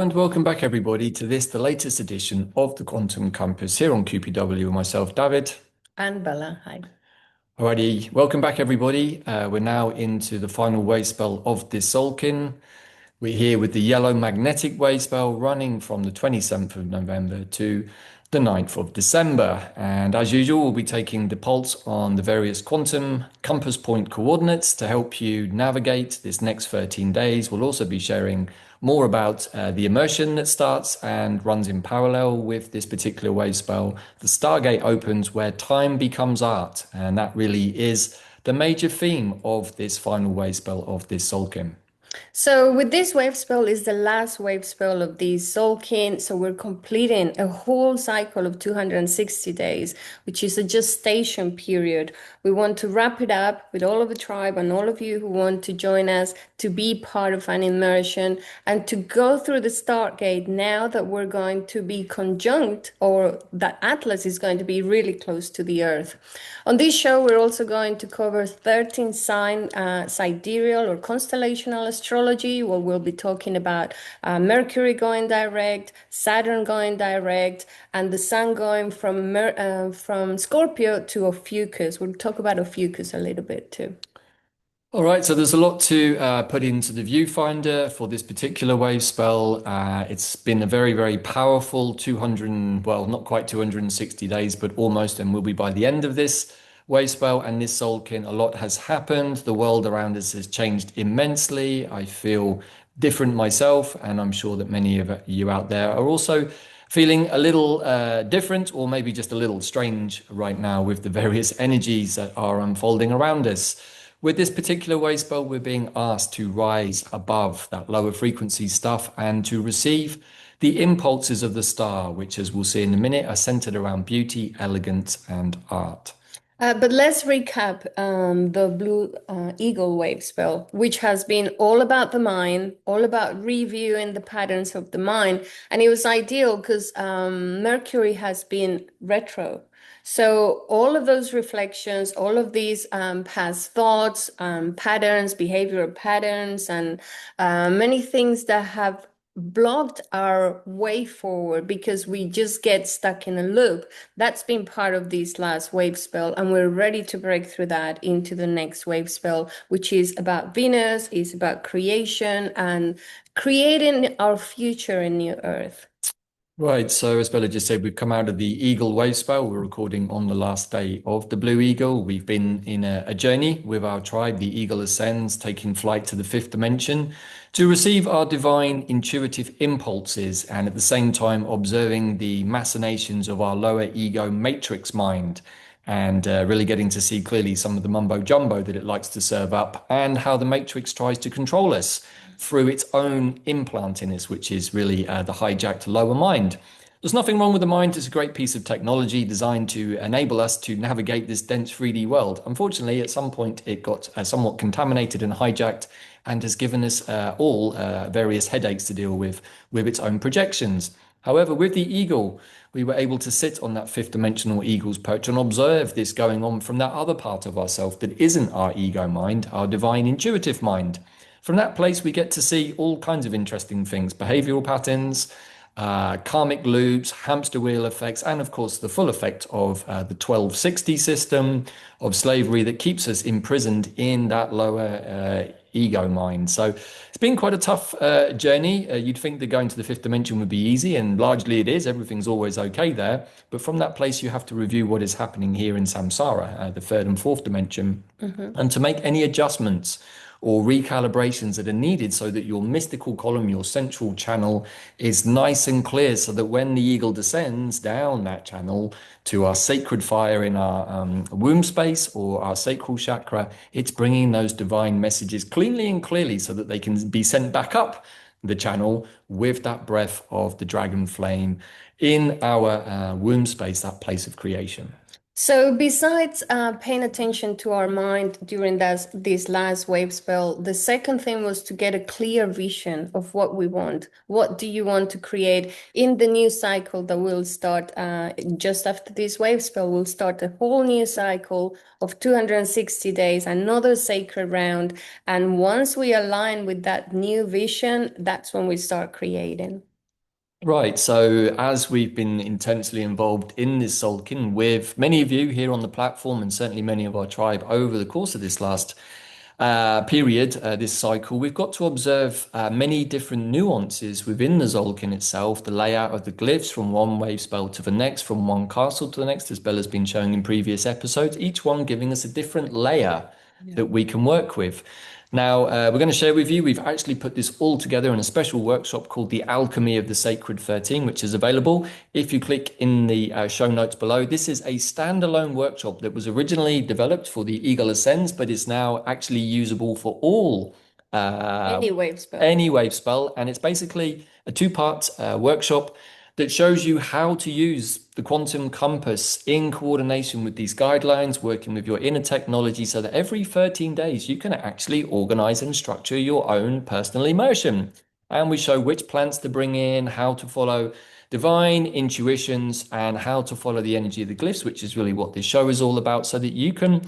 And welcome back, everybody, to the latest edition of the Quantum Compass here on QPW with myself, Davyd. And Bella, hi. Alrighty, welcome back, everybody. We're now into the final wave spell of this Tzolkin. We're here with the Yellow Magnetic Wave spell running from the 27th of November to the 9th of December. And as usual, we'll be taking the pulse on the various quantum compass point coordinates to help you navigate this next 13 days. We'll also be sharing more about the immersion that starts and runs in parallel with this particular wave spell. The Stargate opens where time becomes art, and that really is the major theme of this final wave spell of this Tzolkin. So with this wave spell is the last wave spell of the Tzolkin. So we're completing a whole cycle of 260 days, which is a gestation period. We want to wrap it up with all of the tribe and all of you who want to join us to be part of an immersion and to go through the Stargate now that we're going to be conjunct, or that Atlas is going to be really close to the Earth. On this show, we're also going to cover 13 sign sidereal or constellational astrology, where we'll be talking about Mercury going direct, Saturn going direct, and the Sun going from Scorpio to Ophiucus. We'll talk about Ophiucus a little bit too. All right, so there's a lot to put into the viewfinder for this particular wave spell. It's been a very, very powerful 200, well, not quite 260 days, but almost, and will be by the end of this wave spell and this Tzolkin. A lot has happened. The world around us has changed immensely. I feel different myself, and I'm sure that many of you out there are also feeling a little different, or maybe just a little strange right now with the various energies that are unfolding around us. With this particular wave spell, we're being asked to rise above that lower frequency stuff and to receive the impulses of the star, which, as we'll see in a minute, are centered around beauty, elegance, and art. But let's recap the Blue Eagle wave spell, which has been all about the mind, all about reviewing the patterns of the mind. And it was ideal because Mercury has been retro. So all of those reflections, all of these past thoughts, patterns, behavioral patterns, and many things that have blocked our way forward because we just get stuck in a loop. That's been part of this last wave spell, and we're ready to break through that into the next wave spell, which is about Venus, is about creation and creating our future in New Earth. Right, so as Bella just said, we've come out of the Eagle wave spell. We're recording on the last day of the Blue Eagle. We've been in a journey with our tribe. The Eagle ascends, taking flight to the fifth dimension to receive our divine intuitive impulses and at the same time observing the machinations of our lower ego matrix mind and really getting to see clearly some of the mumbo jumbo that it likes to serve up and how the matrix tries to control us through its own implant in us, which is really the hijacked lower mind. There's nothing wrong with the mind. It's a great piece of technology designed to enable us to navigate this dense 3D world. Unfortunately, at some point, it got somewhat contaminated and hijacked and has given us all various headaches to deal with its own projections. However, with the eagle, we were able to sit on that fifth dimensional eagle's perch and observe this going on from that other part of ourself that isn't our ego mind, our divine intuitive mind. From that place, we get to see all kinds of interesting things, behavioral patterns, karmic loops, hamster wheel effects, and of course, the full effect of the 1260 system of slavery that keeps us imprisoned in that lower ego mind. So it's been quite a tough journey. You'd think that going to the fifth dimension would be easy, and largely it is. Everything's always okay there. But from that place, you have to review what is happening here in samsara, the third and fourth dimension, and to make any adjustments or recalibrations that are needed so that your mystical column, your central channel, is nice and clear so that when the eagle descends down that channel to our sacred fire in our womb space or our sacral chakra, it's bringing those divine messages cleanly and clearly so that they can be sent back up the channel with that breath of the dragon flame in our womb space, that place of creation. So besides paying attention to our mind during this last wave spell, the second thing was to get a clear vision of what we want. What do you want to create in the new cycle that will start just after this wave spell? We'll start a whole new cycle of 260 days, another sacred round. And once we align with that new vision, that's when we start creating. Right. So, as we've been intensely involved in this Tzolkin with many of you here on the platform, and certainly many of our tribe over the course of this last period, this cycle, we've got to observe many different nuances within the Tzolkin itself, the layout of the glyphs from one wave spell to the next, from one castle to the next, as Bella's been showing in previous episodes, each one giving us a different layer that we can work with. Now, we're going to share with you, we've actually put this all together in a special workshop called the Alchemy of the Sacred 13, which is available if you click in the show notes below. This is a standalone workshop that was originally developed for the Eagle Ascends, but is now actually usable for all Any wave spell. any wave spell. And it's basically a two-part workshop that shows you how to use the quantum compass in coordination with these guidelines, working with your inner technology so that every 13 days you can actually organize and structure your own personal immersion. And we show which plants to bring in, how to follow divine intuitions, and how to follow the energy of the glyphs, which is really what this show is all about, so that you can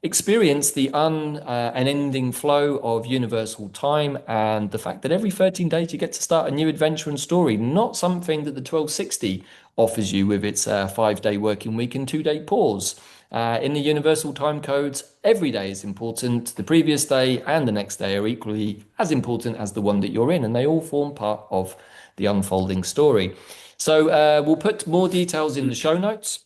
experience the unending flow of universal time and the fact that every 13 days you get to start a new adventure and story, not something that the 1260 offers you with its 5-day working week and 2-day pause. In the universal time codes, every day is important. The previous day and the next day are equally as important as the one that you're in, and they all form part of the unfolding story. So we'll put more details in the show notes.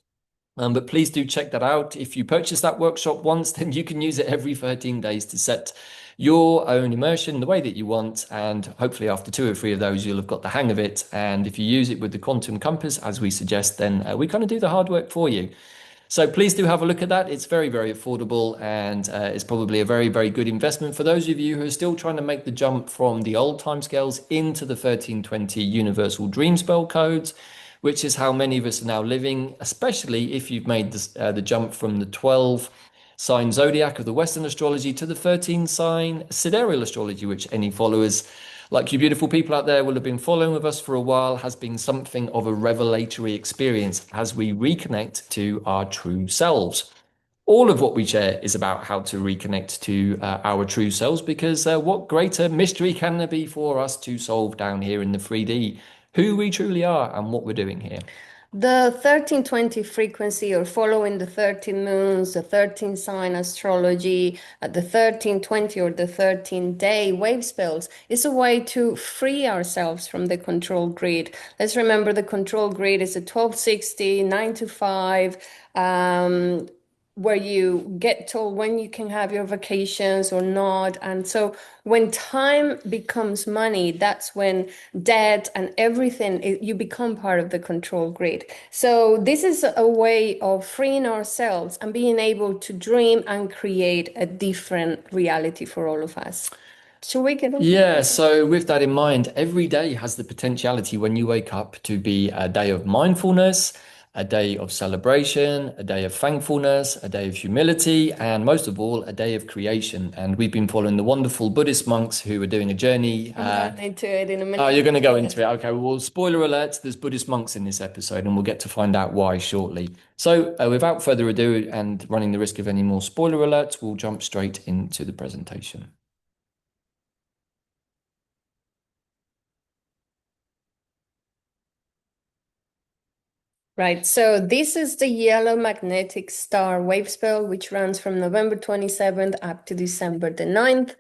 But please do check that out. If you purchase that workshop once, then you can use it every 13 days to set your own immersion the way that you want. And hopefully after 2 or 3 of those, you'll have got the hang of it. And if you use it with the quantum compass, as we suggest, then we kind of do the hard work for you. So please do have a look at that. It's very, very affordable, and it's probably a very, very good investment for those of you who are still trying to make the jump from the old timescales into the 1320 universal dream spell codes, which is how many of us are now living, especially if you've made the jump from the 12 sign zodiac of the Western astrology to the 13 sign sidereal astrology, which any followers like you beautiful people out there will have been following with us for a while, has been something of a revelatory experience as we reconnect to our true selves. All of what we share is about how to reconnect to our true selves, because what greater mystery can there be for us to solve down here in the 3D? Who we truly are and what we're doing here. The 1320 frequency, or following the 13 moons, the 13 sign astrology, the 1320 or the 13-day wave spells, is a way to free ourselves from the control grid. Let's remember the control grid is a 1260, 9 to 5, where you get told when you can have your vacations or not. And so when time becomes money, that's when debt and everything, you become part of the control grid. So this is a way of freeing ourselves and being able to dream and create a different reality for all of us. Shall we get on? Yeah, so with that in mind, every day has the potentiality when you wake up to be a day of mindfulness, a day of celebration, a day of thankfulness, a day of humility, and most of all, a day of creation. And we've been following the wonderful Buddhist monks who are doing a journey. I'm going into it in a minute. Oh, you're going to go into it. Okay, well, spoiler alert, there's Buddhist monks in this episode, and we'll get to find out why shortly. So without further ado, and running the risk of any more spoiler alerts, we'll jump straight into the presentation. Right, so this is the Yellow Magnetic Star wave spell, which runs from November 27th up to December the 9th.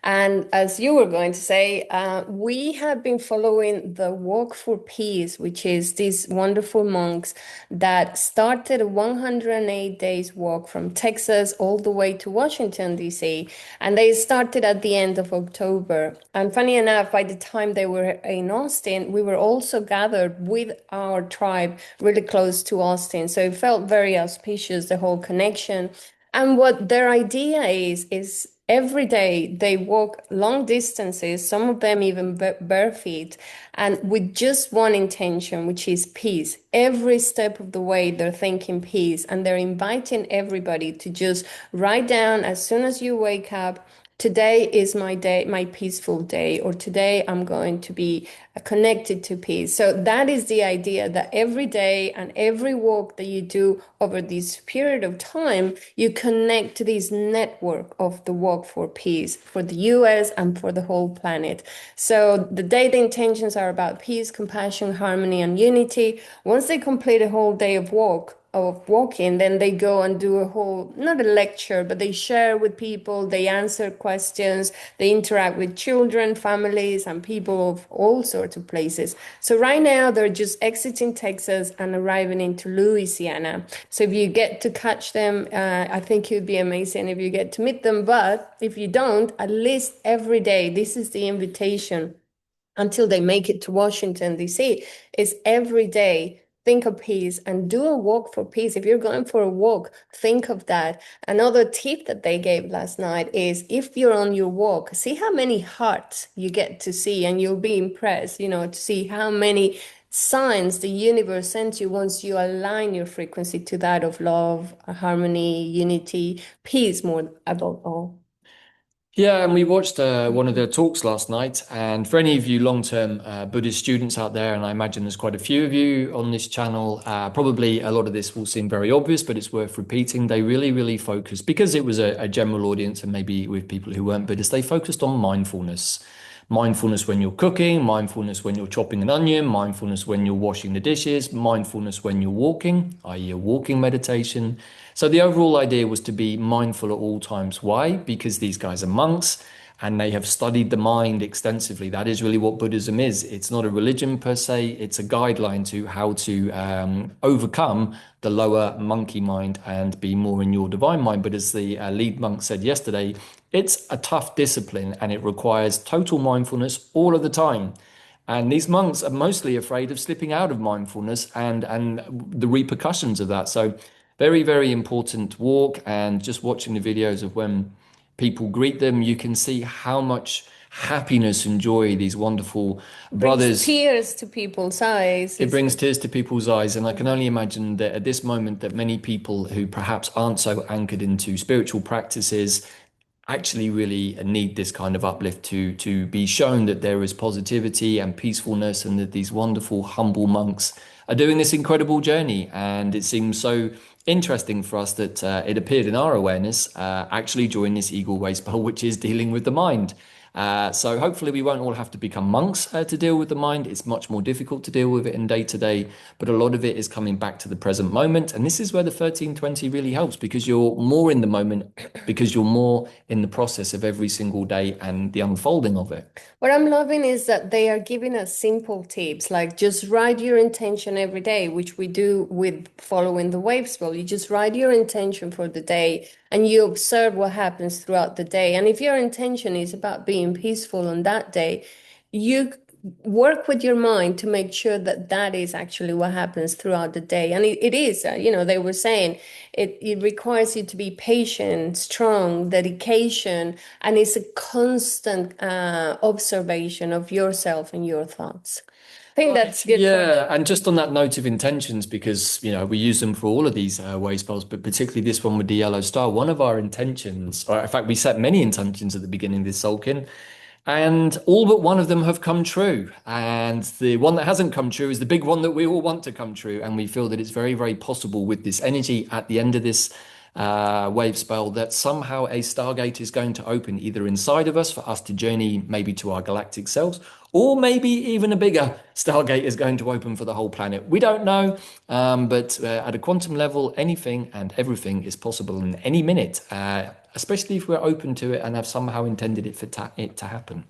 And as you were going to say, we have been following the Walk for Peace, which is these wonderful monks that started a 108 days walk from Texas all the way to Washington, D.C. And they started at the end of October. And funny enough, by the time they were in Austin, we were also gathered with our tribe really close to Austin. So it felt very auspicious, the whole connection. And what their idea is every day they walk long distances, some of them even bare feet, and with just one intention, which is peace. Every step of the way they're thinking peace, and they're inviting everybody to just write down as soon as you wake up Today is my day, my peaceful day, or today I'm going to be connected to peace. So that is the idea that every day and every walk that you do over this period of time, you connect to this network of the walk for peace for the US and for the whole planet. So the daily intentions are about peace, compassion, harmony, and unity. Once they complete a whole day of walking, then they go and do a whole, not a lecture, but they share with people, they answer questions, they interact with children, families, and people of all sorts of places. So right now they're just exiting Texas and arriving into Louisiana. So if you get to catch them, I think it would be amazing if you get to meet them. But if you don't, at least every day, this is the invitation until they make it to Washington, D.C., is every day think of peace and do a walk for peace. If you're going for a walk, think of that. Another tip that they gave last night is if you're on your walk, see how many hearts you get to see, and you'll be impressed, to see how many signs the universe sends you once you align your frequency to that of love, harmony, unity, peace more above all. Yeah, and we watched one of their talks last night. And for any of you long-term Buddhist students out there, and I imagine there's quite a few of you on this channel, probably a lot of this will seem very obvious, but it's worth repeating. They really, really focused, because it was a general audience and maybe with people who weren't Buddhist, they focused on mindfulness. Mindfulness when you're cooking, mindfulness when you're chopping an onion, mindfulness when you're washing the dishes, mindfulness when you're walking, i.e. a walking meditation. So the overall idea was to be mindful at all times. Why? Because these guys are monks and they have studied the mind extensively. That is really what Buddhism is. It's not a religion per se, it's a guideline to how to overcome the lower monkey mind and be more in your divine mind. But as the lead monk said yesterday, it's a tough discipline and it requires total mindfulness all of the time. And these monks are mostly afraid of slipping out of mindfulness and the repercussions of that. So very, very important walk. And just watching the videos of when people greet them, you can see how much happiness and joy these wonderful Brings brothers. tears to people's eyes. It brings tears to people's eyes, and I can only imagine that at this moment that many people who perhaps aren't so anchored into spiritual practices actually really need this kind of uplift to be shown that there is positivity and peacefulness, and that these wonderful humble monks are doing this incredible journey. And it seems so interesting for us that it appeared in our awareness actually during this Eagle Way spell, which is dealing with the mind. So hopefully we won't all have to become monks to deal with the mind. It's much more difficult to deal with it in day to day, but a lot of it is coming back to the present moment. And this is where the 1320 really helps, because you're more in the moment, because you're more in the process of every single day and the unfolding of it. What I'm loving is that they are giving us simple tips, like just write your intention every day, which we do with following the wave spell. You just write your intention for the day and you observe what happens throughout the day. And if your intention is about being peaceful on that day, you work with your mind to make sure that that is actually what happens throughout the day. And it is, they were saying it requires you to be patient, strong, dedication, and it's a constant observation of yourself and your thoughts. I think that's good for Yeah, and just on that note of intentions, because we use them for all of these way spells, but particularly this one with the yellow star. One of our intentions, or in fact, we set many intentions at the beginning of this Tzolkin, and all but one of them have come true. And the one that hasn't come true is the big one that we all want to come true. And we feel that it's very, very possible with this energy at the end of this wave spell that somehow a stargate is going to open either inside of us for us to journey maybe to our galactic selves, or maybe even a bigger stargate is going to open for the whole planet. We don't know, but at a quantum level, anything and everything is possible in any minute, especially if we're open to it and have somehow intended it for it to happen.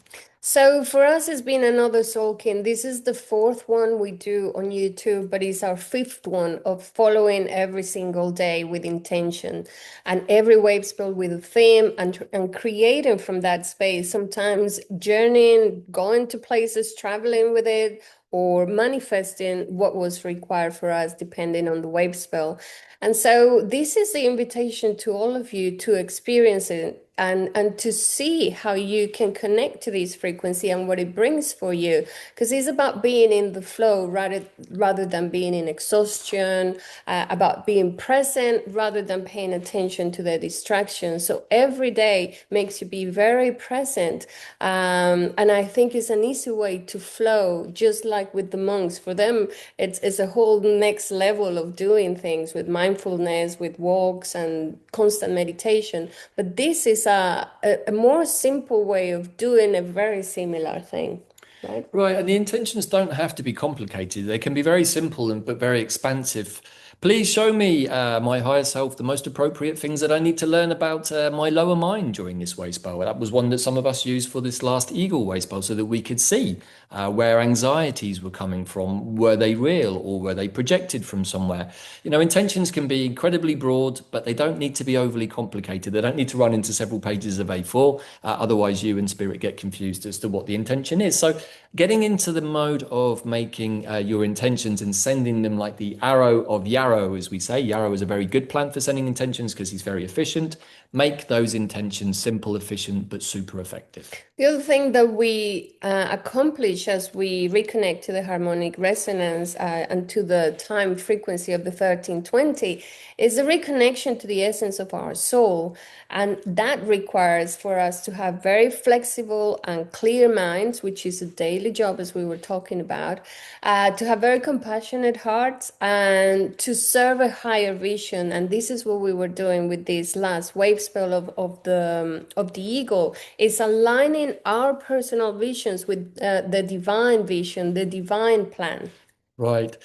So for us, it's been another Tzolkin. This is the fourth one we do on YouTube, but it's our fifth one of following every single day with intention and every wave spell with a theme and creating from that space, sometimes journeying, going to places, traveling with it, or manifesting what was required for us depending on the wave spell. And so this is the invitation to all of you to experience it and to see how you can connect to this frequency and what it brings for you, because it's about being in the flow rather than being in exhaustion, about being present rather than paying attention to the distractions. So every day makes you be very present, and I think it's an easy way to flow, just like with the monks. For them, it's a whole next level of doing things with mindfulness, with walks and constant meditation. But this is a more simple way of doing a very similar thing, right? Right, and the intentions don't have to be complicated. They can be very simple and but very expansive. Please show me, my higher self, the most appropriate things that I need to learn about my lower mind during this way spell. That was one that some of us used for this last Eagle way spell so that we could see where anxieties were coming from. Were they real or were they projected from somewhere? You know, intentions can be incredibly broad, but they don't need to be overly complicated. They don't need to run into several pages of A4. Otherwise, you and Spirit get confused as to what the intention is. So getting into the mode of making your intentions and sending them like the arrow of Yarrow, as we say. Yarrow is a very good plan for sending intentions because he's very efficient. Make those intentions simple, efficient, but super effective. The other thing that we accomplish as we reconnect to the harmonic resonance and to the time frequency of the 1320 is the reconnection to the essence of our soul. And that requires for us to have very flexible and clear minds, which is a daily job, as we were talking about, to have very compassionate hearts and to serve a higher vision. And this is what we were doing with this last wave spell of the eagle, is aligning our personal visions with the divine vision, the divine plan. Right.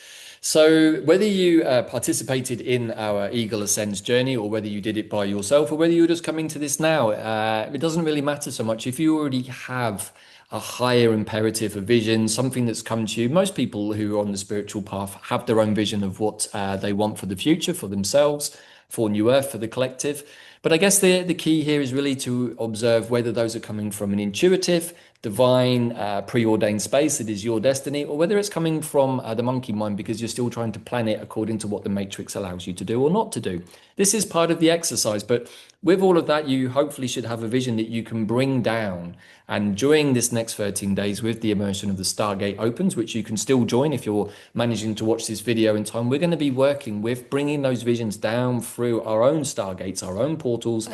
So whether you participated in our Eagle Ascends journey or whether you did it by yourself or whether you're just coming to this now, it doesn't really matter so much. If you already have a higher imperative, a vision, something that's come to you, most people who are on the spiritual path have their own vision of what they want for the future, for themselves, for New Earth, for the collective. But I guess the key here is really to observe whether those are coming from an intuitive, divine, preordained space that is your destiny, or whether it's coming from the monkey mind because you're still trying to plan it according to what the matrix allows you to do or not to do. This is part of the exercise, but with all of that, you hopefully should have a vision that you can bring down. And during this next 13 days, with the immersion of the Stargate opens, which you can still join if you're managing to watch this video in time, we're going to be working with bringing those visions down through our own Stargates, our own portals,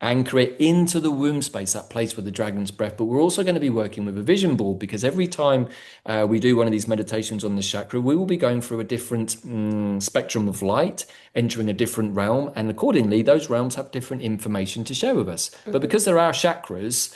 anchor it into the womb space, that place with the dragon's breath. But we're also going to be working with a vision board because every time we do one of these meditations on the chakra, we will be going through a different spectrum of light, entering a different realm. And accordingly, those realms have different information to share with us. But because they're our chakras,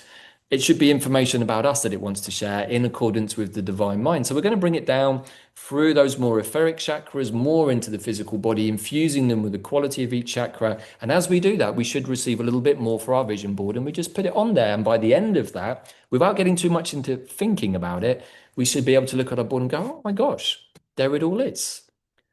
it should be information about us that it wants to share in accordance with the divine mind. So we're going to bring it down through those more etheric chakras, more into the physical body, infusing them with the quality of each chakra. And as we do that, we should receive a little bit more for our vision board, and we just put it on there. And by the end of that, without getting too much into thinking about it, we should be able to look at our board and go, oh my gosh, there it all is.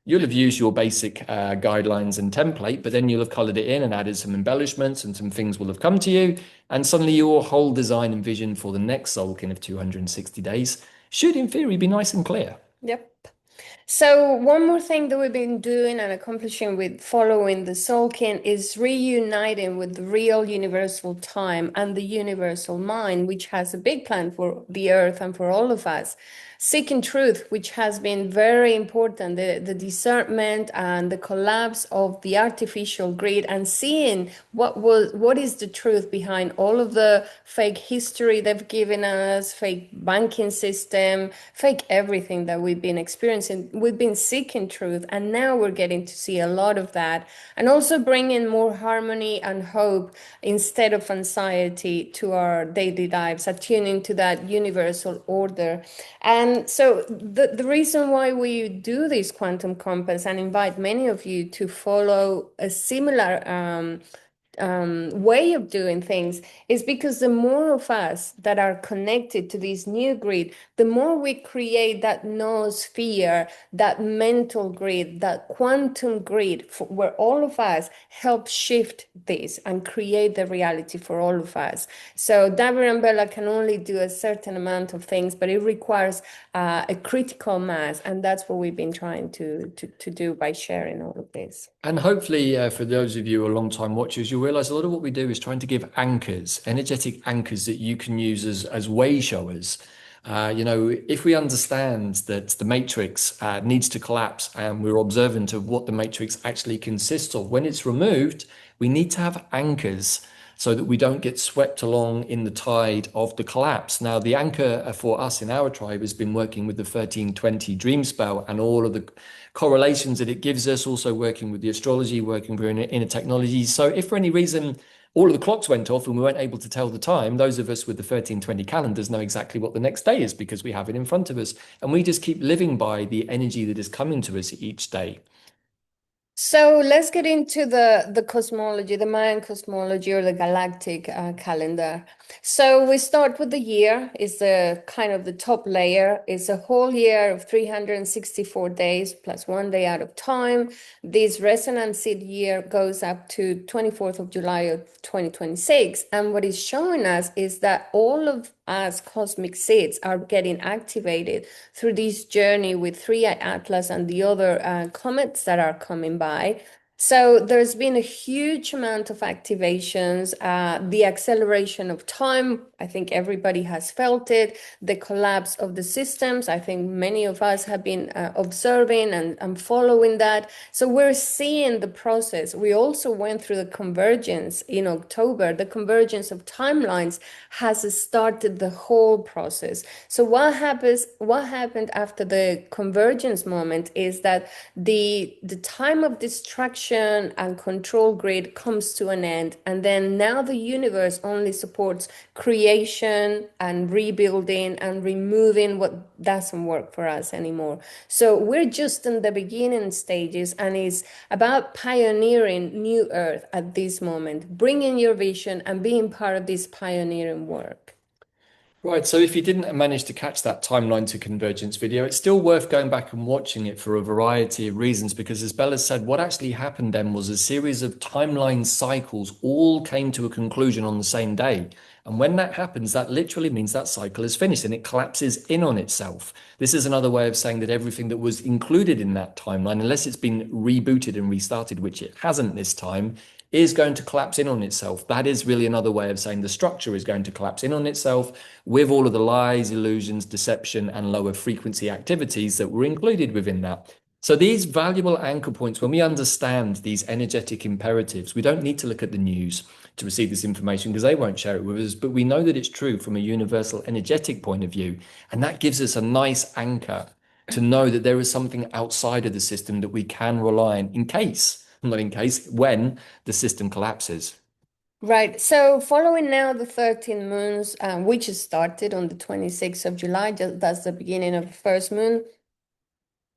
You'll have used your basic guidelines and template, but then you'll have colored it in and added some embellishments, and some things will have come to you. And suddenly your whole design and vision for the next Tzolkin of 260 days should, in theory, be nice and clear. Yep. So one more thing that we've been doing and accomplishing with following the Tzolkin is reuniting with the real universal time and the universal mind, which has a big plan for the earth and for all of us. Seeking truth, which has been very important, the discernment and the collapse of the artificial grid, and seeing what is the truth behind all of the fake history they've given us, fake banking system, fake everything that we've been experiencing. We've been seeking truth, and now we're getting to see a lot of that, and also bringing more harmony and hope instead of anxiety to our daily lives, attuning to that universal order. And so the reason why we do this quantum compass and invite many of you to follow a similar way of doing things is because the more of us that are connected to this new grid, the more we create that noosphere, that mental grid, that quantum grid, where all of us help shift this and create the reality for all of us. So Davyd and Bella can only do a certain amount of things, but it requires a critical mass, and that's what we've been trying to do by sharing all of this. And hopefully, for those of you who are long-time watchers, you'll realize a lot of what we do is trying to give anchors, energetic anchors that you can use as way showers. If we understand that the matrix needs to collapse and we're observant of what the matrix actually consists of, when it's removed, we need to have anchors so that we don't get swept along in the tide of the collapse. Now, the anchor for us in our tribe has been working with the 1320 dream spell and all of the correlations that it gives us, also working with the astrology, working with inner technology. So if for any reason all of the clocks went off and we weren't able to tell the time, those of us with the 1320 calendars know exactly what the next day is because we have it in front of us. And we just keep living by the energy that is coming to us each day. So let's get into the cosmology, the Mayan cosmology or the galactic calendar. So we start with the year, is the kind of the top layer. It's a whole year of 364 days plus 1 day out of time. This resonant seed year goes up to 24th of July of 2026. And what it's showing us is that all of us cosmic seeds are getting activated through this journey with 3i Atlas and the other comets that are coming by. So there's been a huge amount of activations, the acceleration of time. I think everybody has felt it. The collapse of the systems. I think many of us have been observing and following that. So we're seeing the process. We also went through the convergence in October. The convergence of timelines has started the whole process. So what happened after the convergence moment is that the time of distraction and control grid comes to an end. And then now the universe only supports creation and rebuilding and removing what doesn't work for us anymore. So we're just in the beginning stages, and it's about pioneering new Earth at this moment, bringing your vision and being part of this pioneering work. Right, so if you didn't manage to catch that timeline to convergence video, it's still worth going back and watching it for a variety of reasons, because as Bella said, what actually happened then was a series of timeline cycles all came to a conclusion on the same day. And when that happens, that literally means that cycle is finished and it collapses in on itself. This is another way of saying that everything that was included in that timeline, unless it's been rebooted and restarted, which it hasn't this time, is going to collapse in on itself. That is really another way of saying the structure is going to collapse in on itself with all of the lies, illusions, deception, and lower frequency activities that were included within that. So these valuable anchor points, when we understand these energetic imperatives, we don't need to look at the news to receive this information because they won't share it with us, but we know that it's true from a universal energetic point of view. And that gives us a nice anchor to know that there is something outside of the system that we can rely on in case, not in case, when the system collapses. Right. So following now the 13 moons, which is started on the 26th of July, that's the beginning of the first moon.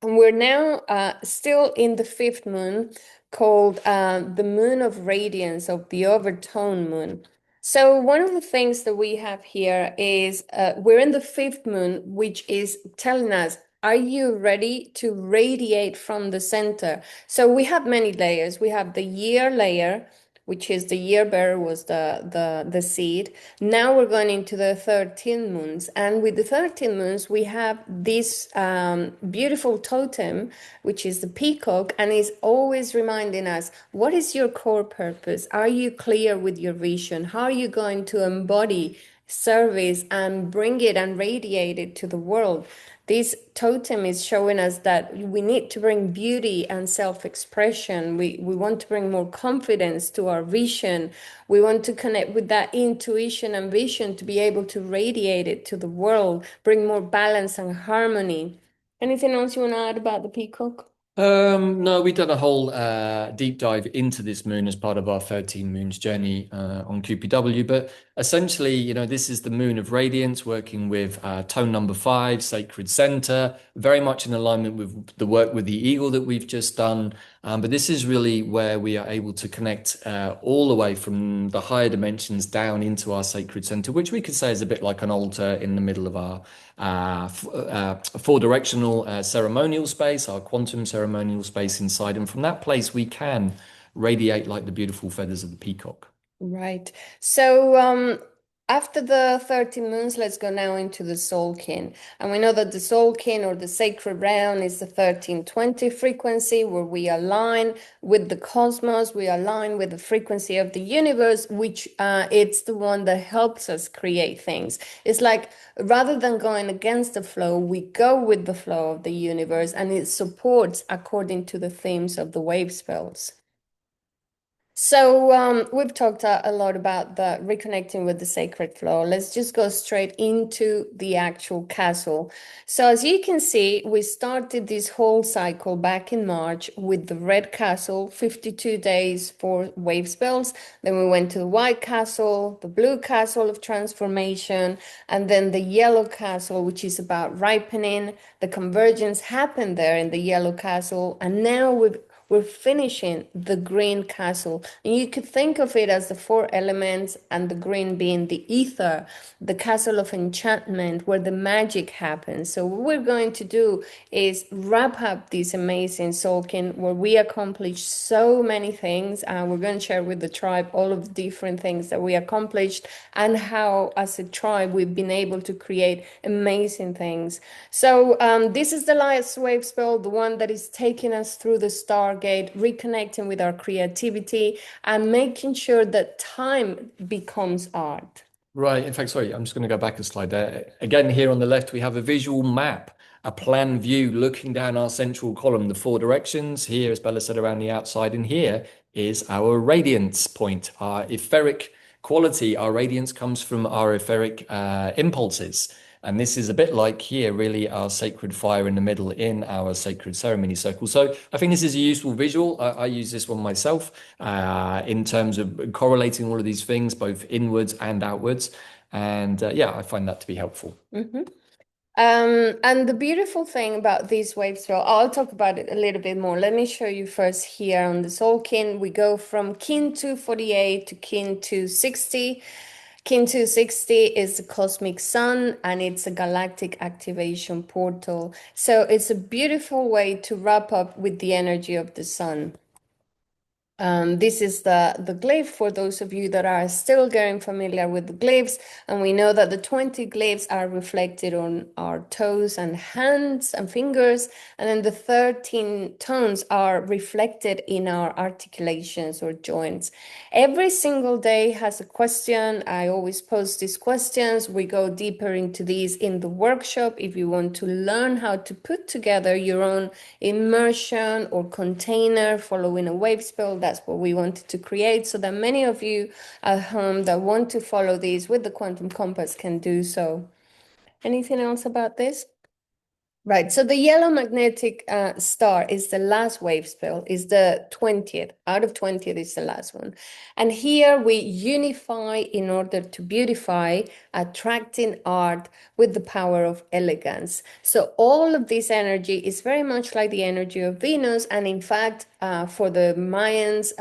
And we're now still in the fifth moon called the Moon of Radiance of the overtone moon. So one of the things that we have here is we're in the fifth moon, which is telling us, are you ready to radiate from the center? So we have many layers. We have the year layer, which is the year bearer was the seed. Now we're going into the 13 moons. And with the 13 moons, we have this beautiful totem, which is the peacock, and is always reminding us, what is your core purpose? Are you clear with your vision? How are you going to embody service and bring it and radiate it to the world? This totem is showing us that we need to bring beauty and self-expression. We want to bring more confidence to our vision. We want to connect with that intuition and vision to be able to radiate it to the world, bring more balance and harmony. Anything else you want to add about the peacock? No, we've done a whole deep dive into this moon as part of our 13 moons journey on QPW. But essentially, this is the Moon of Radiance working with tone number 5, Sacred Center, very much in alignment with the work with the eagle that we've just done. But this is really where we are able to connect all the way from the higher dimensions down into our Sacred Center, which we could say is a bit like an altar in the middle of our four-directional ceremonial space, our quantum ceremonial space inside. And from that place, we can radiate like the beautiful feathers of the peacock. Right. So After the 30 moons, let's go now into the Tzolkin. And we know that the Tzolkin or the sacred realm is the 1320 frequency where we align with the cosmos, we align with the frequency of the universe, which it's the one that helps us create things. It's like rather than going against the flow, we go with the flow of the universe and it supports according to the themes of the wave spells. So we've talked a lot about the reconnecting with the sacred flow. Let's just go straight into the actual castle. So as you can see, we started this whole cycle back in March with the red castle, 52 days for wave spells. Then we went to the white castle, the blue castle of transformation, and then the yellow castle, which is about ripening. The convergence happened there in the yellow castle, and now we're finishing the green castle. And you could think of it as the four elements and the green being the ether, the castle of enchantment where the magic happens. So what we're going to do is wrap up this amazing Tzolkin where we accomplished so many things. We're going to share with the tribe all of the different things that we accomplished and how as a tribe we've been able to create amazing things. So this is the last wave spell, the one that is taking us through the Stargate, reconnecting with our creativity and making sure that time becomes art. Right. In fact, sorry, I'm just going to go back a slide there. Again, here on the left, we have a visual map, a plan view looking down our central column, the four directions. Here, as Bella said, around the outside. And here is our radiance point, our etheric quality. Our radiance comes from our etheric impulses. And this is a bit like here, really, our sacred fire in the middle in our sacred ceremony circle. So I think this is a useful visual. I use this one myself in terms of correlating all of these things, both inwards and outwards. And yeah, I find that to be helpful. Mm-hmm. And the beautiful thing about these waves, well, I'll talk about it a little bit more. Let me show you first here on the Tzolkin. We go from kin 248 to kin 260. Kin 260 is the cosmic sun and it's a galactic activation portal. So it's a beautiful way to wrap up with the energy of the sun. This is the glyph for those of you that are still getting familiar with the glyphs. And we know that the 20 glyphs are reflected on our toes and hands and fingers. And then the 13 tones are reflected in our articulations or joints. Every single day has a question. I always post these questions. We go deeper into these in the workshop. If you want to learn how to put together your own immersion or container following a wave spell, that's what we wanted to create so that many of you at home that want to follow these with the quantum compass can do so. Anything else about this? Right, so the yellow magnetic star is the last wave spell, is the 20th. Out of 20th is the last one. And here we unify in order to beautify, attracting art with the power of elegance. So all of this energy is very much like the energy of Venus. And in fact, for the Mayans,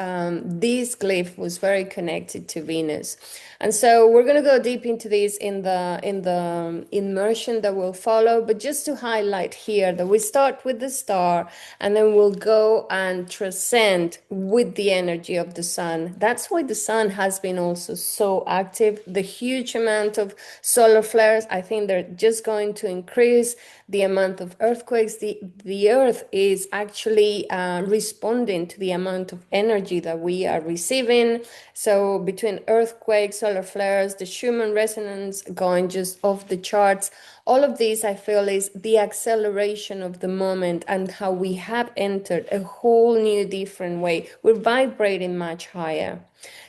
this glyph was very connected to Venus. And so we're going to go deep into this in the immersion that will follow. But just to highlight here that we start with the star and then we'll go and transcend with the energy of the sun. That's why the sun has been also so active. The huge amount of solar flares, I think they're just going to increase the amount of earthquakes. The earth is actually responding to the amount of energy that we are receiving. So between earthquakes, solar flares, the Schumann resonance going just off the charts, all of this I feel is the acceleration of the moment and how we have entered a whole new different way. We're vibrating much higher.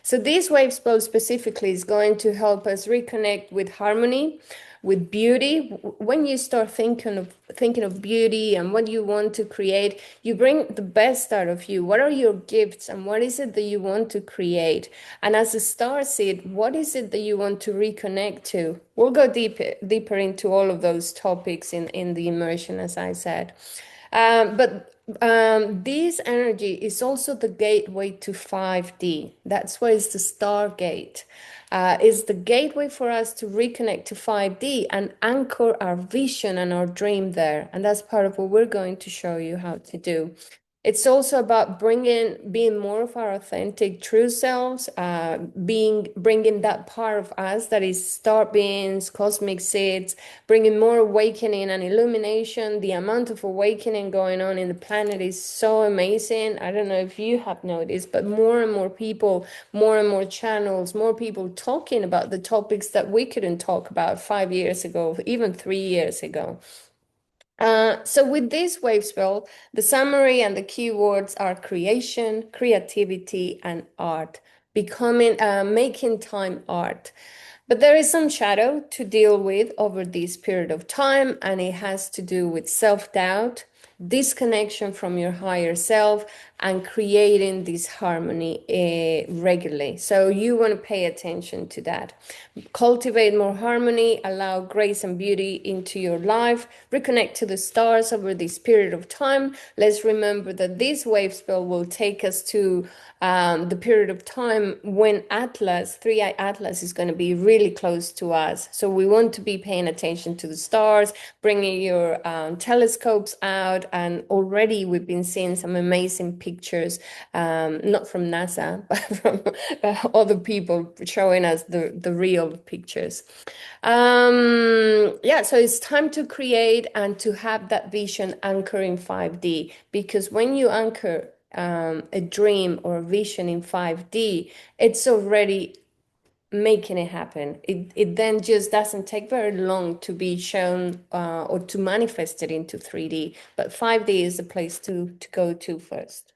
So this wave spell specifically is going to help us reconnect with harmony, with beauty. When you start thinking of beauty and what you want to create, you bring the best out of you. What are your gifts and what is it that you want to create? And as a star seed, what is it that you want to reconnect to? We'll go deeper into all of those topics in the immersion, as I said. But this energy is also the gateway to 5D. That's why it's the Stargate. It's the gateway for us to reconnect to 5D and anchor our vision and our dream there. And that's part of what we're going to show you how to do. It's also about being more of our authentic, true selves, bringing that part of us that is star beings, cosmic seeds, bringing more awakening and illumination. The amount of awakening going on in the planet is so amazing. I don't know if you have noticed, but more and more people, more and more channels, more people talking about the topics that we couldn't talk about 5 years ago, even 3 years ago. So with this wave spell, the summary and the keywords are creation, creativity, and art, making time art. But there is some shadow to deal with over this period of time, and it has to do with self-doubt, disconnection from your higher self, and creating this harmony regularly. So you want to pay attention to that. Cultivate more harmony, allow grace and beauty into your life, reconnect to the stars over this period of time. Let's remember that this wave spell will take us to the period of time when Atlas, three-eye Atlas, is going to be really close to us. So we want to be paying attention to the stars, bringing your telescopes out, and already we've been seeing some amazing pictures, not from NASA, but from other people showing us the real pictures. Yeah, so it's time to create and to have that vision anchor in 5D, because when you anchor a dream or a vision in 5D, it's already making it happen. It then just doesn't take very long to be shown or to manifest it into 3D, but 5D is the place to go to first.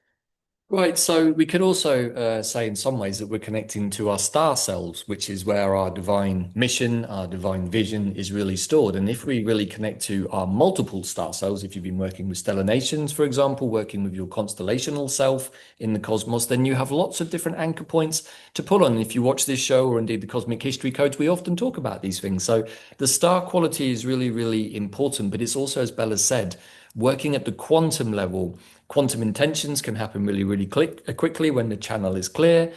Right, so we could also say in some ways that we're connecting to our star selves, which is where our divine mission, our divine vision is really stored. And if we really connect to our multiple star selves, if you've been working with stellar nations, for example, working with your constellational self in the cosmos, then you have lots of different anchor points to pull on. If you watch this show or indeed the Cosmic History Codes, we often talk about these things. So the star quality is really, really important, but it's also, as Bella said, working at the quantum level. Quantum intentions can happen really, really quickly when the channel is clear,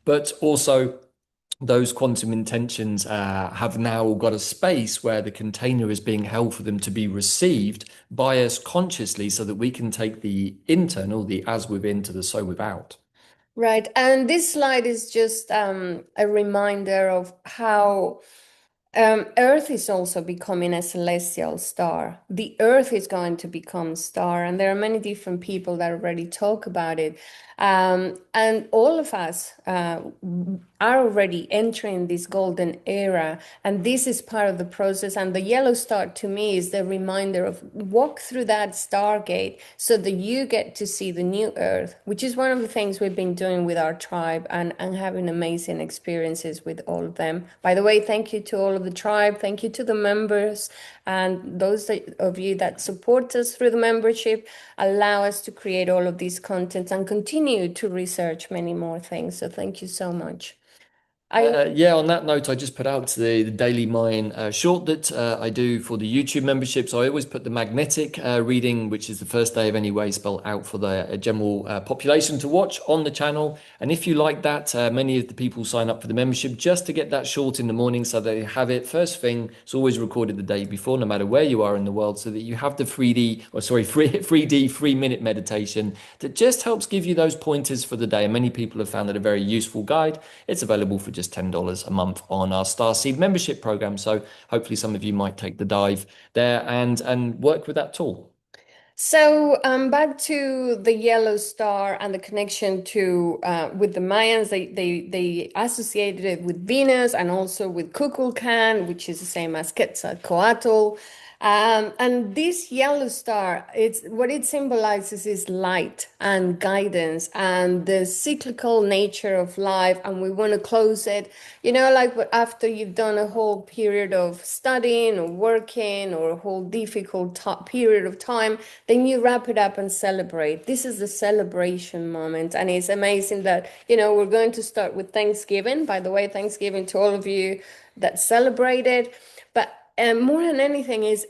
but also those quantum intentions have now got a space where the container is being held for them to be received by us consciously so that we can take the internal, the as within, to the so without. Right. And this slide is just a reminder of how Earth is also becoming a celestial star. The Earth is going to become star, and there are many different people that already talk about it. And all of us are already entering this golden era, and this is part of the process. And the yellow star to me is the reminder of walk through that stargate so that you get to see the new Earth, which is one of the things we've been doing with our tribe and having amazing experiences with all of them. By the way, thank you to all of the tribe. Thank you to the members and those of you that support us through the membership, allow us to create all of these contents and continue to research many more things. So thank you so much. Yeah, on that note, I just put out the Daily Mine short that I do for the YouTube membership. So I always put the magnetic reading, which is the first day of any way spell, out for the general population to watch on the channel. And if you like that, many of the people sign up for the membership just to get that short in the morning so they have it first thing. It's always recorded the day before, no matter where you are in the world, so that you have the 3D 3 minute meditation that just helps give you those pointers for the day. And many people have found it a very useful guide. It's available for just $10 a month on our Starseed membership program. So hopefully some of you might take the dive there and work with that tool. So back to the yellow star and the connection to with the Mayans, they associated it with Venus and also with Kukulkan, which is the same as Quetzalcoatl. And this yellow star, it's what it symbolizes is light and guidance and the cyclical nature of life. And we want to close it, like after you've done a whole period of studying or working or a whole difficult period of time, then you wrap it up and celebrate. This is the celebration moment. And it's amazing that, we're going to start with Thanksgiving. By the way, Thanksgiving to all of you that celebrated. But And more than anything is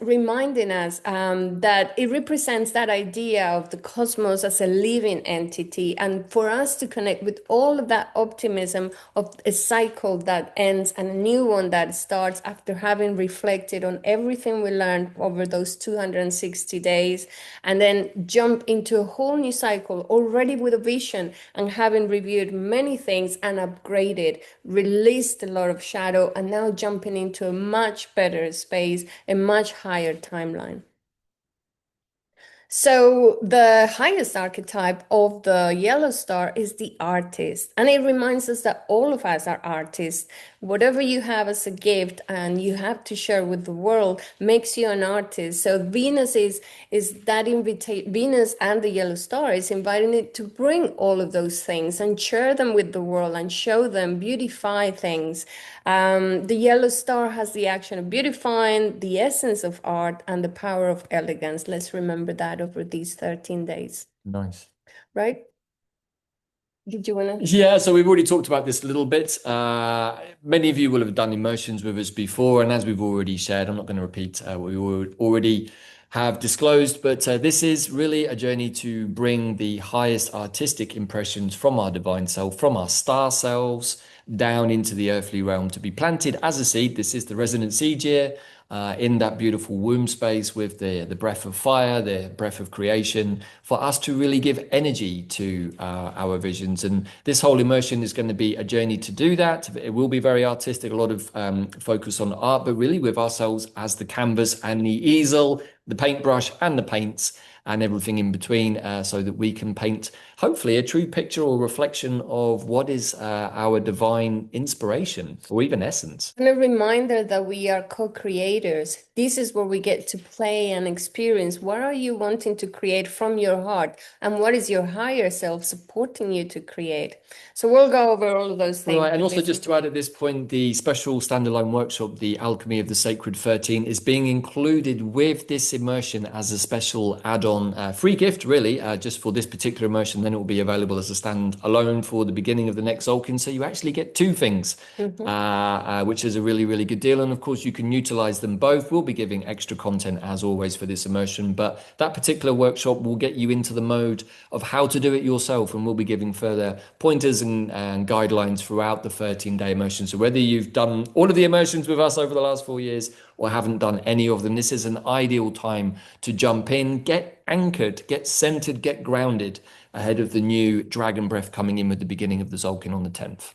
reminding us that it represents that idea of the cosmos as a living entity, and for us to connect with all of that optimism of a cycle that ends and a new one that starts after having reflected on everything we learned over those 260 days, and then jump into a whole new cycle already with a vision and having reviewed many things and upgraded, released a lot of shadow, and now jumping into a much better space, a much higher timeline. So the highest archetype of the yellow star is the artist. And it reminds us that all of us are artists. Whatever you have as a gift and you have to share with the world makes you an artist. So Venus is that invitation. Venus and the yellow star is inviting it to bring all of those things and share them with the world and show them, beautify things. The yellow star has the action of beautifying, the essence of art, and the power of elegance. Let's remember that over these 13 days. Nice. Right? Did you want to? Yeah, so we've already talked about this a little bit. Many of you will have done immersions with us before, and as we've already shared, I'm not going to repeat what we already have disclosed, but this is really a journey to bring the highest artistic impressions from our divine self, from our star selves, down into the earthly realm to be planted as a seed. This is the resonant seed year. In that beautiful womb space with the breath of fire, the breath of creation, for us to really give energy to our visions. And this whole immersion is going to be a journey to do that. It will be very artistic, a lot of focus on art, but really with ourselves as the canvas and the easel, the paintbrush and the paints and everything in between, so that we can paint hopefully a true picture or reflection of what is our divine inspiration or even essence. And a reminder that we are co-creators. This is where we get to play and experience. What are you wanting to create from your heart? And what is your higher self supporting you to create? So we'll go over all of those things. Right, and also just to add at this point, the special standalone workshop, the Alchemy of the Sacred 13, is being included with this immersion as a special add-on free gift, really, just for this particular immersion. Then it will be available as a standalone for the beginning of the next Tzolkin. So you actually get two things, which is a really, really good deal. And of course, you can utilize them both. We'll be giving extra content as always for this immersion, but that particular workshop will get you into the mode of how to do it yourself. And we'll be giving further pointers and guidelines throughout the 13-day immersion. So whether you've done all of the immersions with us over the last 4 years or haven't done any of them, this is an ideal time to jump in, get anchored, get centered, get grounded ahead of the new dragon breath coming in with the beginning of the Tzolkin on the 10th.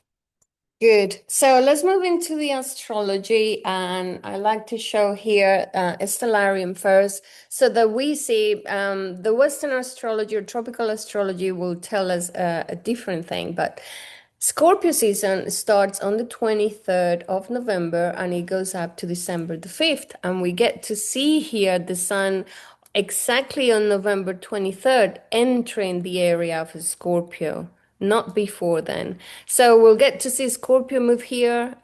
Good. So let's move into the astrology, and I like to show here a stellarium first, so that we see the Western astrology or tropical astrology will tell us a different thing, but Scorpio season starts on the 23rd of November and it goes up to December the 5th, and we get to see here the sun exactly on November 23rd entering the area of Scorpio, not before then. So we'll get to see Scorpio move here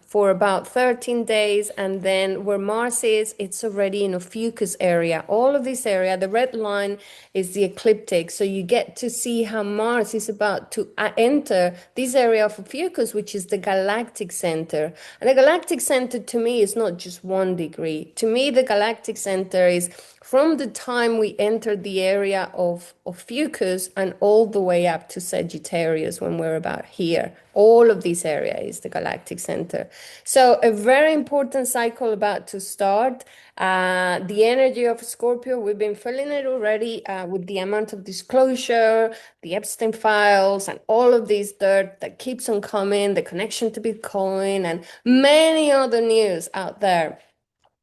for about 13 days, and then where Mars is, it's already in Ophiucus area. All of this area, the red line is the ecliptic. So you get to see how Mars is about to enter this area of Ophiucus, which is the galactic center. And the galactic center to me is not just 1 degree. To me, the galactic center is from the time we entered the area of Ophiucus and all the way up to Sagittarius when we're about here. All of this area is the galactic center. So a very important cycle about to start. The energy of Scorpio, we've been feeling it already with the amount of disclosure, the Epstein files, and all of this dirt that keeps on coming, the connection to Bitcoin, and many other news out there.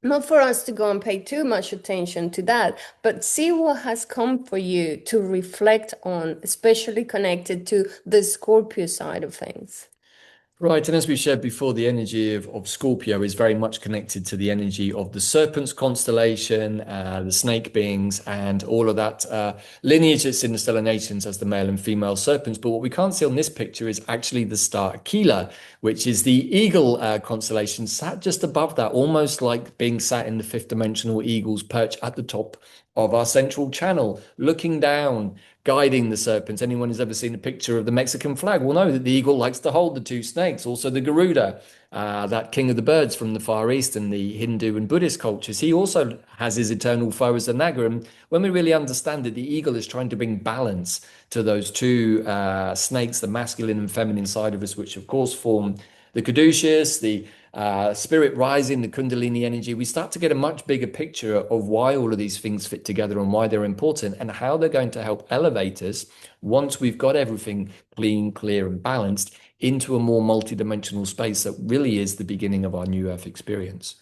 Not for us to go and pay too much attention to that, but see what has come for you to reflect on, especially connected to the Scorpio side of things. Right, and as we shared before, the energy of Scorpio is very much connected to the energy of the Serpents constellation, the snake beings, and all of that lineage that's in the stellar nations as the male and female serpents. But what we can't see on this picture is actually the star Aquila, which is the eagle constellation, sat just above that, almost like being sat in the fifth dimensional eagle's perch at the top of our central channel, looking down, guiding the serpents. Anyone who's ever seen a picture of the Mexican flag will know that the eagle likes to hold the two snakes. Also, the Garuda, that king of the birds from the Far East and the Hindu and Buddhist cultures, he also has his eternal foe as the Naga. And when we really understand it, the eagle is trying to bring balance to those two snakes, the masculine and feminine side of us, which of course form the caduceus, the spirit rising, the Kundalini energy. We start to get a much bigger picture of why all of these things fit together and why they're important and how they're going to help elevate us once we've got everything clean, clear, and balanced into a more multidimensional space that really is the beginning of our new Earth experience.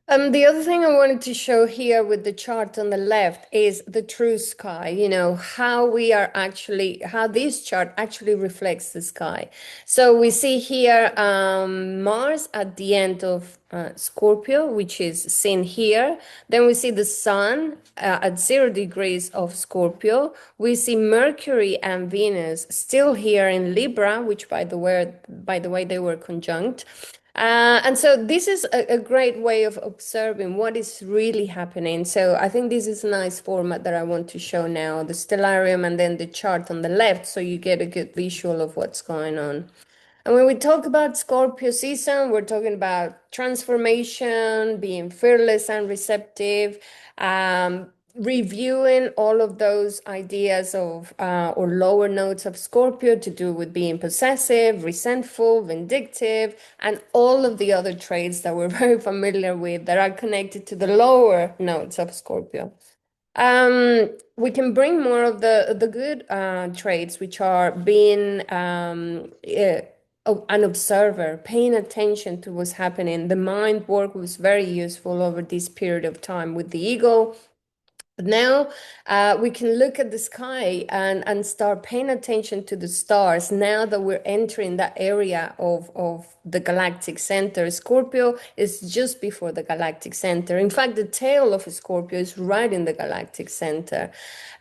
The other thing I wanted to show here with the chart on the left is the true sky, how we are actually, how this chart actually reflects the sky. So we see here Mars at the end of Scorpio, which is seen here. Then we see the sun at 0 degrees of Scorpio. We see Mercury and Venus still here in Libra, which by the way, they were conjunct. And so this is a great way of observing what is really happening. So I think this is a nice format that I want to show now, the stellarium and then the chart on the left, so you get a good visual of what's going on. And when we talk about Scorpio season, we're talking about transformation, being fearless and receptive, reviewing all of those ideas of or lower notes of Scorpio to do with being possessive, resentful, vindictive, and all of the other traits that we're very familiar with that are connected to the lower notes of Scorpio. We can bring more of the good traits, which are being an observer, paying attention to what's happening. The mind work was very useful over this period of time with the eagle. But now we can look at the sky and start paying attention to the stars now that we're entering that area of the galactic center. Scorpio is just before the galactic center. In fact, the tail of Scorpio is right in the galactic center.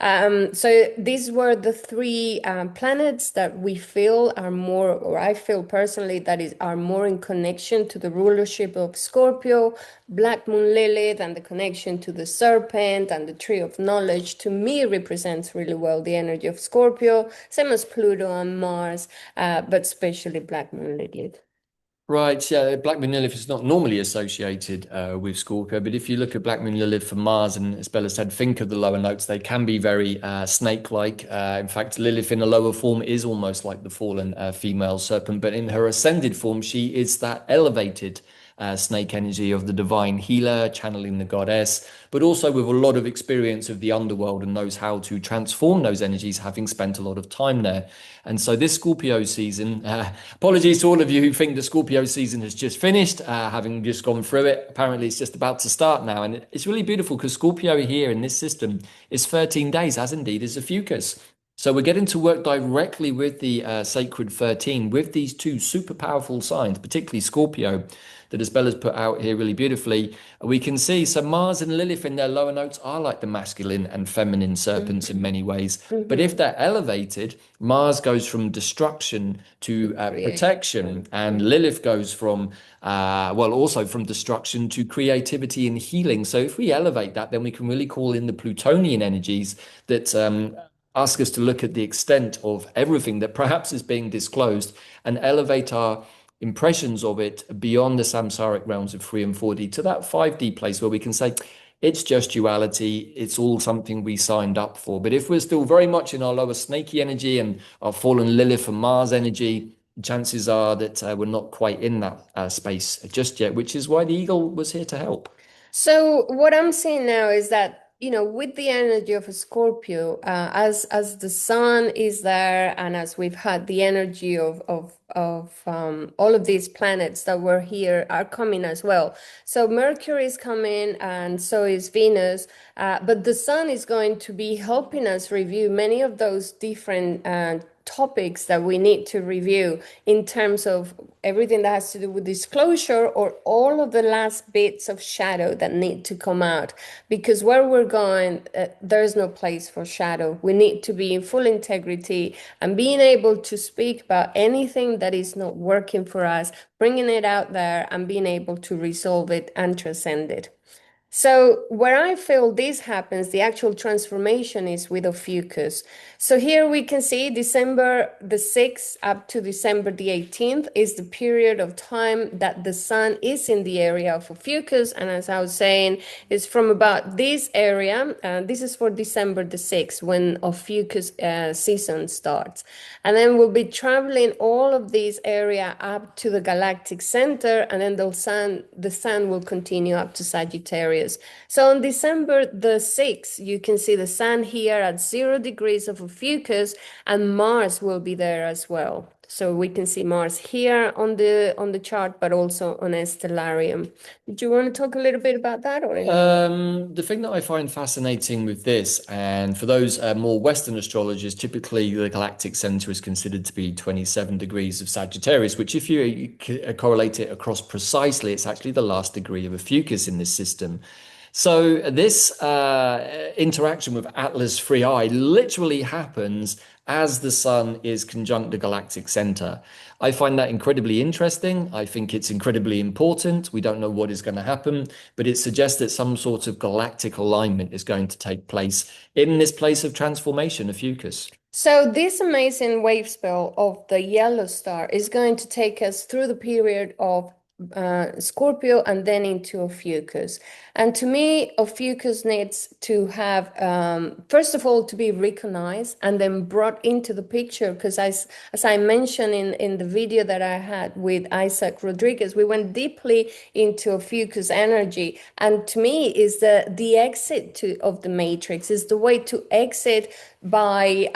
So these were the three planets that we feel are more, or I feel personally, are more in connection to the rulership of Scorpio. Black Moon Lilith and the connection to the serpent and the tree of knowledge, to me, represents really well the energy of Scorpio, same as Pluto and Mars, but especially Black Moon Lilith. Right, yeah, Black Moon Lilith is not normally associated with Scorpio, but if you look at Black Moon Lilith for Mars, and as Bella said, think of the lower notes, they can be very snake-like. In fact, Lilith in a lower form is almost like the fallen female serpent, but in her ascended form, she is that elevated snake energy of the divine healer, channeling the goddess, but also with a lot of experience of the underworld and knows how to transform those energies, having spent a lot of time there. And so this Scorpio season, apologies to all of you who think the Scorpio season has just finished, having just gone through it. Apparently it's just about to start now. And it's really beautiful because Scorpio here in this system is 13 days, as indeed is Ophiucus. So we're getting to work directly with the sacred 13, with these two super powerful signs, particularly Scorpio, that as Bella's put out here really beautifully, we can see. So Mars and Lilith in their lower notes are like the masculine and feminine serpents in many ways. But if they're elevated, Mars goes from destruction to protection, and Lilith goes from, also from destruction to creativity and healing. So if we elevate that, then we can really call in the Plutonian energies that ask us to look at the extent of everything that perhaps is being disclosed and elevate our impressions of it beyond the samsaric realms of 3 and 4D to that 5D place where we can say it's just duality, it's all something we signed up for. But if we're still very much in our lower snaky energy and our fallen Lilith and Mars energy, chances are that we're not quite in that space just yet, which is why the eagle was here to help. So what I'm seeing now is that, with the energy of a Scorpio, as the sun is there, and as we've had the energy of all of these planets that were here are coming as well. So Mercury is coming, and so is Venus. But the sun is going to be helping us review many of those different topics that we need to review in terms of everything that has to do with disclosure or all of the last bits of shadow that need to come out. Because where we're going, there's no place for shadow. We need to be in full integrity and being able to speak about anything that is not working for us, bringing it out there and being able to resolve it and transcend it. So where I feel this happens, the actual transformation is with Ophiucus. So here we can see December the 6th up to December the 18th is the period of time that the sun is in the area of Ophiucus. And as I was saying, it's from about this area. This is for December the 6th when Ophiucus season starts. And then we'll be traveling all of this area up to the galactic center, and then the sun will continue up to Sagittarius. So on December the 6th, you can see the sun here at 0 degrees of Ophiucus, and Mars will be there as well. So we can see Mars here on the chart, but also on a stellarium. Do you want to talk a little bit about that or anything? The thing that I find fascinating with this, and for those more Western astrologers, typically the galactic center is considered to be 27 degrees of Sagittarius, which if you correlate it across precisely, it's actually the last degree of Ophiucus in this system. So this interaction with Atlas 3i literally happens as the sun is conjunct the galactic center. I find that incredibly interesting. I think it's incredibly important. We don't know what is going to happen, but it suggests that some sort of galactic alignment is going to take place in this place of transformation, Ophiucus. So this amazing wave spell of the yellow star is going to take us through the period of Scorpio and then into Ophiucus. And to me, Ophiucus needs to have, first of all, to be recognized and then brought into the picture. Because as I mentioned in the video that I had with Isaac Rodriguez, we went deeply into Ophiucus energy. And to me, is the exit of the matrix, is the way to exit by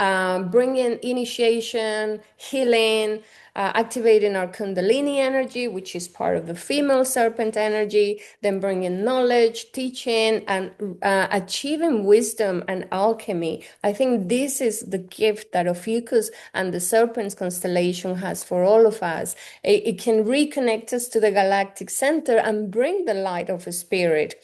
bringing initiation, healing, activating our Kundalini energy, which is part of the female serpent energy, then bringing knowledge, teaching, and achieving wisdom and alchemy. I think this is the gift that Ophiucus and the serpent's constellation has for all of us. It can reconnect us to the galactic center and bring the light of a spirit.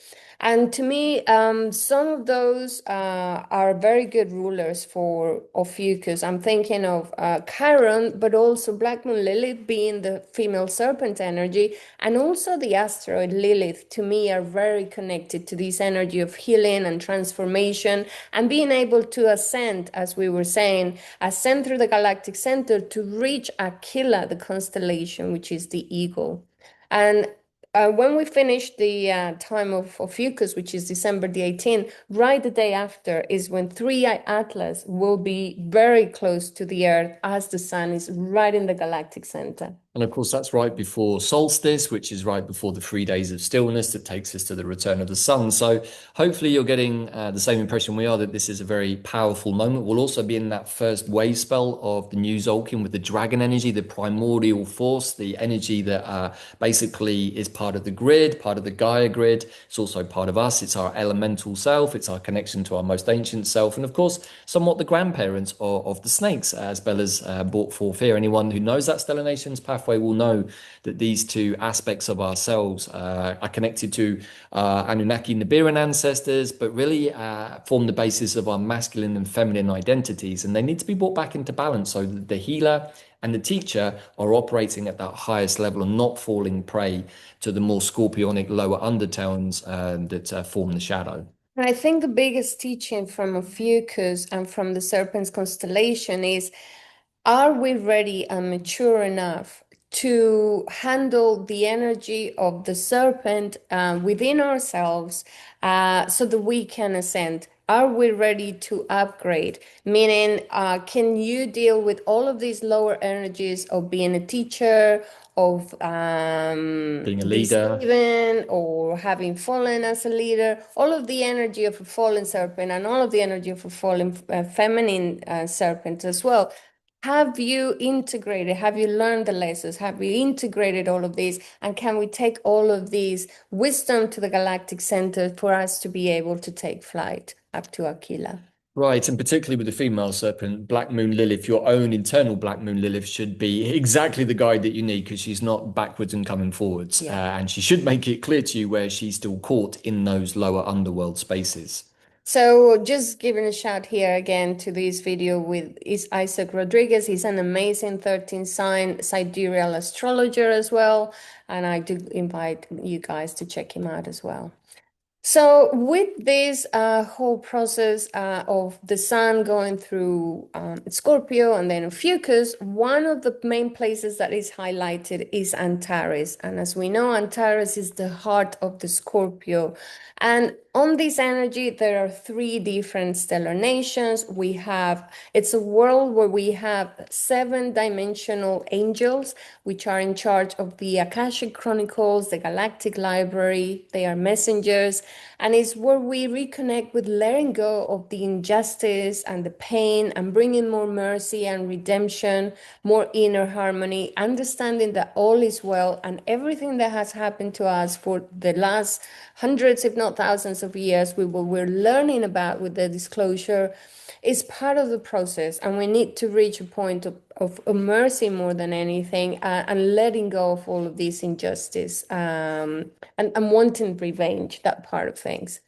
And to me, some of those are very good rulers for Ophiucus. I'm thinking of Chiron, but also Black Moon Lilith being the female serpent energy, and also the asteroid Lilith, to me, are very connected to this energy of healing and transformation and being able to ascend, as we were saying, ascend through the galactic center to reach Aquila, the constellation, which is the eagle. And when we finish the time of Ophiucus, which is December the 18th, right the day after is when 3i Atlas will be very close to the Earth as the sun is right in the galactic center. And of course, that's right before solstice, which is right before the 3 days of stillness that takes us to the return of the sun. So hopefully you're getting the same impression we are that this is a very powerful moment. We'll also be in that first wave spell of the new Tzolkin with the dragon energy, the primordial force, the energy that basically is part of the grid, part of the Gaia grid. It's also part of us. It's our elemental self. It's our connection to our most ancient self. And of course, somewhat the grandparents of the snakes, as Bella's brought forth here. Anyone who knows that Stellanation's pathway will know that these two aspects of ourselves are connected to Anunnaki Nibiran ancestors, but really form the basis of our masculine and feminine identities. And they need to be brought back into balance so that the healer and the teacher are operating at that highest level and not falling prey to the more scorpionic lower undertones that form the shadow. I think the biggest teaching from Ophiuchus and from the Serpent's constellation is, are we ready and mature enough to handle the energy of the serpent within ourselves so that we can ascend? Are we ready to upgrade? Meaning, can you deal with all of these lower energies of being a teacher, of Being a leader. deceiving, or having fallen as a leader? All of the energy of a fallen serpent and all of the energy of a fallen feminine serpent as well. Have you integrated? Have you learned the lessons? Have you integrated all of these? And can we take all of these wisdom to the galactic center for us to be able to take flight up to Aquila? Right, and particularly with the female serpent, Black Moon Lilith, your own internal Black Moon Lilith should be exactly the guide that you need because she's not backwards and coming forwards. Yeah. And she should make it clear to you where she's still caught in those lower underworld spaces. So just giving a shout here again to this video with Isaac Rodriguez. He's an amazing 13 sign sidereal astrologer as well. And I do invite you guys to check him out as well. So, with this whole process of the sun going through Scorpio and then Ophiucus, one of the main places that is highlighted is Antares. And as we know, Antares is the heart of the Scorpio. And on this energy, there are three different stellar nations. It's a world where we have seven-dimensional angels, which are in charge of the Akashic Chronicles, the Galactic Library. They are messengers. And it's where we reconnect with letting go of the injustice and the pain and bringing more mercy and redemption, more inner harmony, understanding that all is well and everything that has happened to us for the last hundreds, if not thousands of years, we're learning about with the disclosure is part of the process. And we need to reach a point of mercy more than anything and letting go of all of this injustice and wanting revenge, that part of things.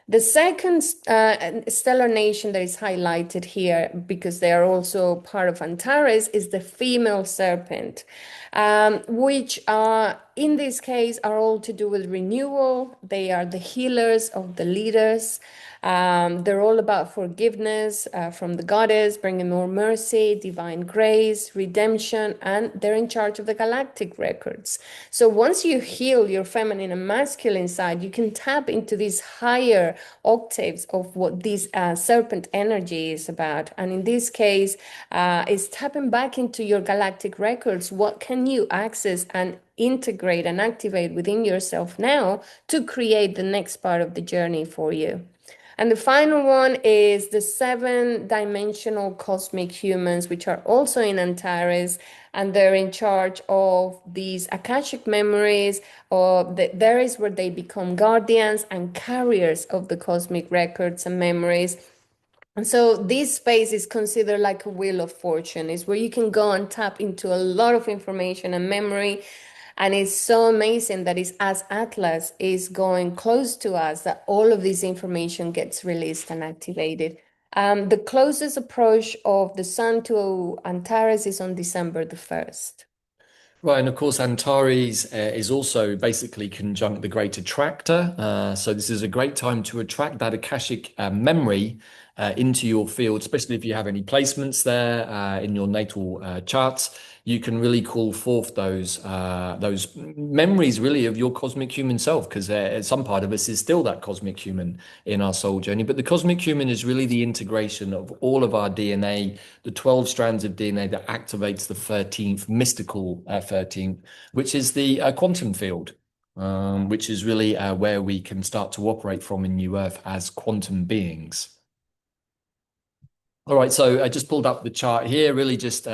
The second stellar nation that is highlighted here, because they are also part of Antares, is the female serpent, which in this case are all to do with renewal. They are the healers of the leaders. They're all about forgiveness from the goddess, bringing more mercy, divine grace, redemption, and they're in charge of the galactic records. So once you heal your feminine and masculine side, you can tap into these higher octaves of what this serpent energy is about. And in this case, is tapping back into your galactic records. What can you access and integrate and activate within yourself now to create the next part of the journey for you? And the final one is the seven-dimensional cosmic humans, which are also in Antares, and they're in charge of these Akashic memories. There is where they become guardians and carriers of the cosmic records and memories. And so this space is considered like a wheel of fortune. It's where you can go and tap into a lot of information and memory. And it's so amazing that it's as Atlas is going close to us that all of this information gets released and activated. The closest approach of the sun to Antares is on December the 1st. Right, and of course, Antares is also basically conjunct the Great Attractor. So this is a great time to attract that Akashic memory into your field, especially if you have any placements there in your natal charts. You can really call forth those memories, really, of your cosmic human self, because some part of us is still that cosmic human in our soul journey. But the cosmic human is really the integration of all of our DNA, the 12 strands of DNA that activates the 13th mystical 13th, which is the quantum field. Which is really where we can start to operate from in New Earth as quantum beings. All right, so I just pulled up the chart here, really just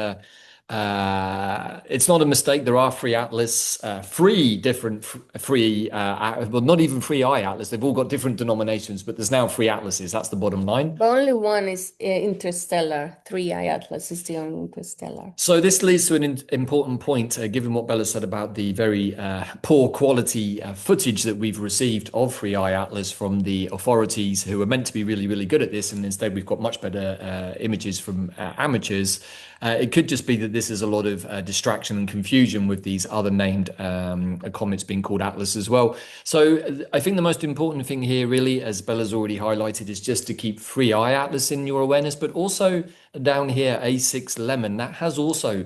it's not a mistake. There are free atlas, three different free, well, not even free eye atlas. They've all got different denominations, but there's now free atlases. That's the bottom line. But only one is interstellar. 3i Atlas is the only interstellar. So this leads to an important point, given what Bella said about the very poor quality footage that we've received of Free Eye Atlas from the authorities who are meant to be really, really good at this, and instead we've got much better images from amateurs. It could just be that this is a lot of distraction and confusion with these other named comets being called Atlas as well. So I think the most important thing here, really, as Bella's already highlighted, is just to keep Free Eye Atlas in your awareness, but also down here, A6 Lemon, that has also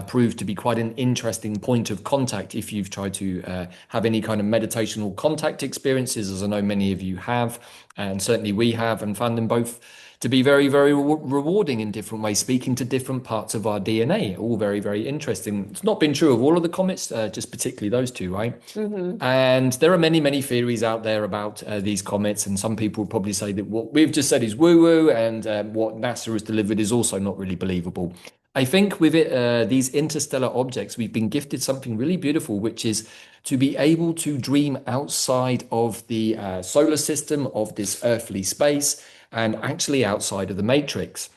proved to be quite an interesting point of contact if you've tried to have any kind of meditational contact experiences, as I know many of you have, and certainly we have, and found them both to be very, very rewarding in different ways, speaking to different parts of our DNA. All very, very interesting. It's not been true of all of the comets, just particularly those two, right? And there are many, many theories out there about these comets, and some people will probably say that what we've just said is woo-woo, and what NASA has delivered is also not really believable. I think with it, these interstellar objects, we've been gifted something really beautiful, which is to be able to dream outside of the solar system, of this earthly space, and actually outside of the matrix.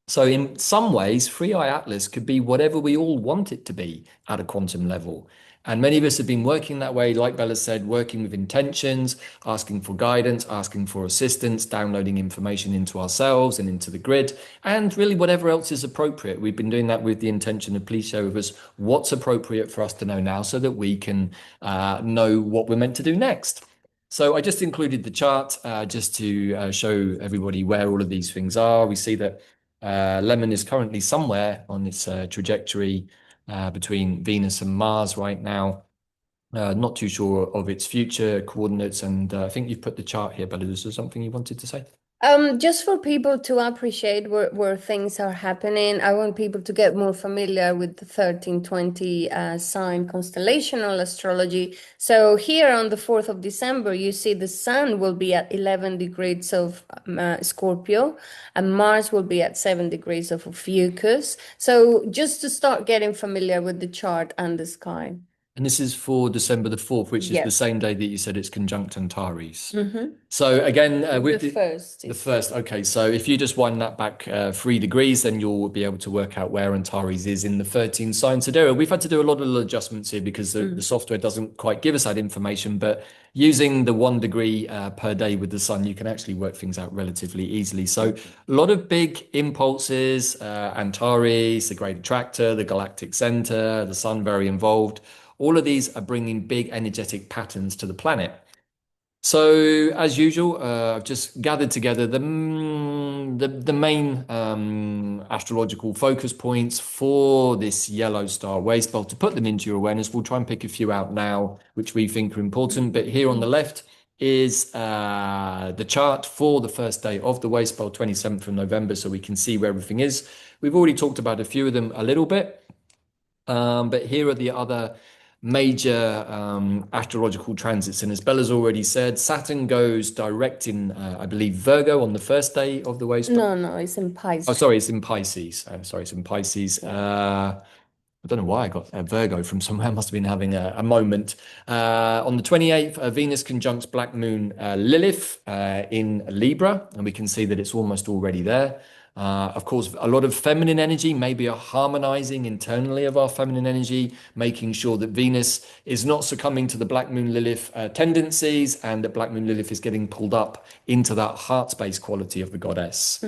So in some ways, Free Eye Atlas could be whatever we all want it to be at a quantum level. And many of us have been working that way, like Bella said, working with intentions, asking for guidance, asking for assistance, downloading information into ourselves and into the grid, and really whatever else is appropriate. We've been doing that with the intention of please share with us what's appropriate for us to know now so that we can know what we're meant to do next. So I just included the chart just to show everybody where all of these things are. We see that Lemon is currently somewhere on its trajectory between Venus and Mars right now. Not too sure of its future coordinates, and I think you've put the chart here, Bella. Is there something you wanted to say? Just for people to appreciate where things are happening, I want people to get more familiar with the 1320 sign constellational astrology. So here on the 4th of December, you see the Sun will be at 11 degrees of Scorpio, and Mars will be at 7 degrees of Ophiucus. So just to start getting familiar with the chart and the sky. And this is for December the 4th, which is the Yes. same day that you said it's conjunct Antares. Mm-hmm. So again, with The first the is. first, okay, so if you just wind that back 3 degrees, then you'll be able to work out where Antares is in the 13 sign zodiac. We've had to do a lot of little adjustments here because the software doesn't quite give us that information, but using the 1 degree per day with the sun, you can actually work things out relatively easily. So a lot of big impulses, Antares, the Great Attractor, the Galactic Center, the sun very involved. All of these are bringing big energetic patterns to the planet. So, as usual, I've just gathered together the main astrological focus points for this yellow star wave spell to put them into your awareness. We'll try and pick a few out now, which we think are important. But here on the left is the chart for the first day of the wave spell, 27th of November, so we can see where everything is. We've already talked about a few of them a little bit. But here are the other major astrological transits. And as Bella's already said, Saturn goes direct in, I believe, Virgo on the first day of the wave spell. No, it's in Oh, Pisces. sorry, it's in Pisces. I'm sorry, it's in Pisces. I don't know why I got Virgo from somewhere. I must have been having a moment. On the 28th, Venus conjuncts Black Moon Lilith in Libra, and we can see that it's almost already there. Of course, a lot of feminine energy, maybe a harmonizing internally of our feminine energy, making sure that Venus is not succumbing to the Black Moon Lilith tendencies and that Black Moon Lilith is getting pulled up into that heart space quality of the goddess.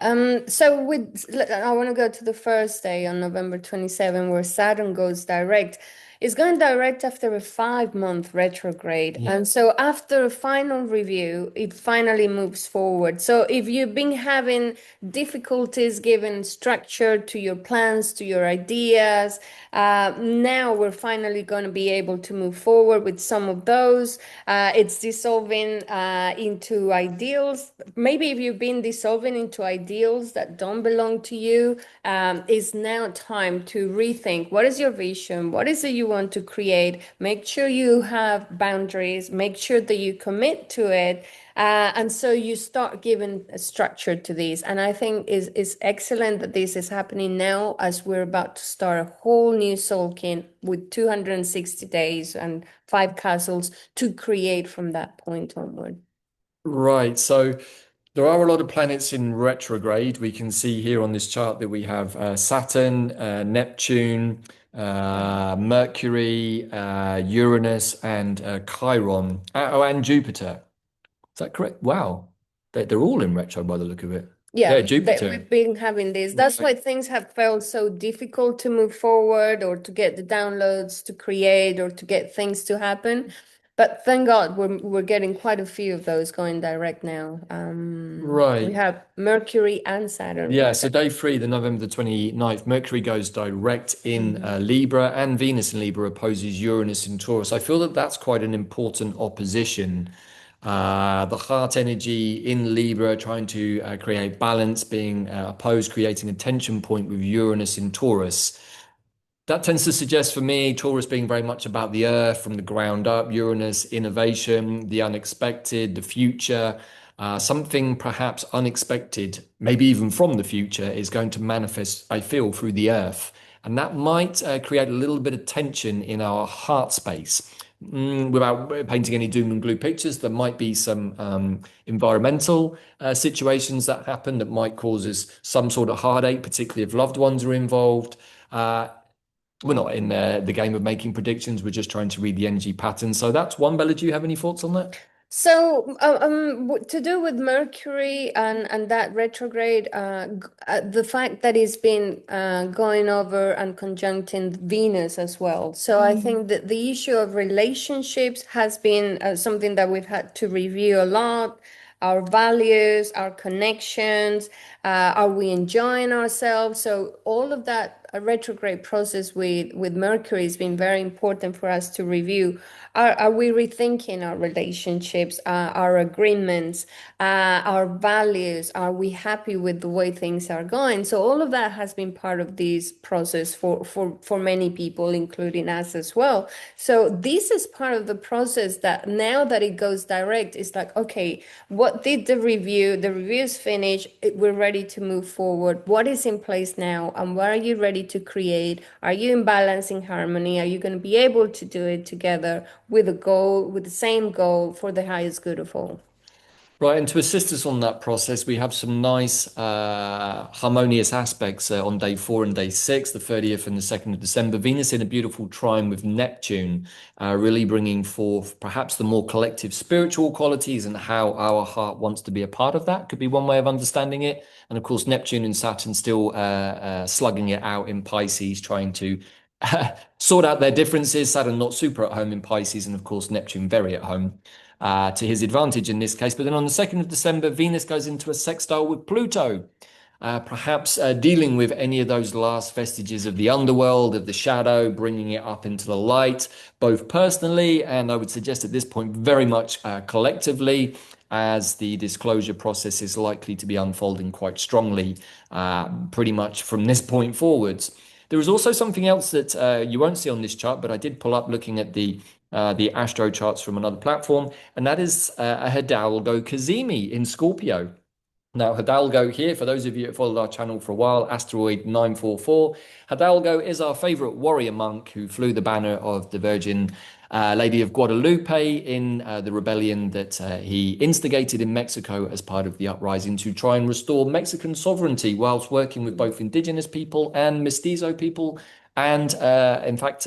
I want to go to the first day on November 27, where Saturn goes direct. It's going direct after a 5-month retrograde. Yeah. And so after a final review, it finally moves forward. So if you've been having difficulties giving structure to your plans, to your ideas, now we're finally going to be able to move forward with some of those. It's dissolving into ideals. Maybe if you've been dissolving into ideals that don't belong to you, it's now time to rethink what is your vision, what is it you want to create. Make sure you have boundaries, make sure that you commit to it. And so you start giving a structure to these. And I think is excellent that this is happening now as we're about to start a whole new Tzolkin with 260 days and 5 castles to create from that point onward. Right. So there are a lot of planets in retrograde. We can see here on this chart that we have Saturn, Neptune, Mercury, Uranus, and Chiron. Oh, and Jupiter. Is that correct? Wow. They're all in retro by the look of it. Yeah, Jupiter. We've been having this. That's why Right. things have felt so difficult to move forward or to get the downloads to create or to get things to happen. But thank God we're getting quite a few of those going direct now. We Right. have Mercury and Saturn Yeah, going so day three, the November the 29th, Mercury goes direct in Libra and Venus in Libra opposes Uranus in Taurus. I feel that that's quite an important opposition. The heart energy in Libra trying to create balance, being opposed, creating a tension point with Uranus in Taurus. That tends to suggest for me, Taurus being very much about the earth from the ground up, Uranus, innovation, the unexpected, the future. Something perhaps unexpected, maybe even from the future, is going to manifest, I feel, through the earth. And that might create a little bit of tension in our heart space. Without painting any doom and gloom pictures, there might be some environmental situations that happen that might cause us some sort of heartache, particularly if loved ones are involved. We're not in the game of making predictions. We're just trying to read the energy patterns. So that's one. Bella, do you have any thoughts on that? So, to do with Mercury and that retrograde, the fact that it's been going over and conjuncting Venus as well. So, I think that the issue of relationships has been something that we've had to review a lot. Our values, our connections, are we enjoying ourselves? So, all of that retrograde process with Mercury has been very important for us to review. Are we rethinking our relationships, our agreements, our values? Are we happy with the way things are going? So all of that has been part of this process for many people, including us as well. So this is part of the process that now that it goes direct, it's like, okay, what did the review? The review is finished. We're ready to move forward. What is in place now? And what are you ready to create? Are you in balance, in harmony? Are you going to be able to do it together with a goal, with the same goal for the highest good of all? Right, and to assist us on that process, we have some nice harmonious aspects on day 4 and day 6, the 30th and the 2nd of December. Venus in a beautiful trine with Neptune, really bringing forth perhaps the more collective spiritual qualities and how our heart wants to be a part of that. Could be one way of understanding it. And of course, Neptune and Saturn still slugging it out in Pisces, trying to sort out their differences. Saturn not super at home in Pisces, and of course, Neptune very at home to his advantage in this case. But then on the 2nd of December, Venus goes into a sextile with Pluto, perhaps dealing with any of those last vestiges of the underworld, of the shadow, bringing it up into the light, both personally and I would suggest at this point very much collectively, as the disclosure process is likely to be unfolding quite strongly pretty much from this point forwards. There is also something else that you won't see on this chart, but I did pull up looking at the astro charts from another platform, and that is a Hidalgo Cazimi in Scorpio. Now, Hidalgo here, for those of you that followed our channel for a while, asteroid 944. Hidalgo is our favorite warrior monk who flew the banner of the Virgin Lady of Guadalupe in the rebellion that he instigated in Mexico as part of the uprising to try and restore Mexican sovereignty whilst working with both indigenous people and mestizo people and in fact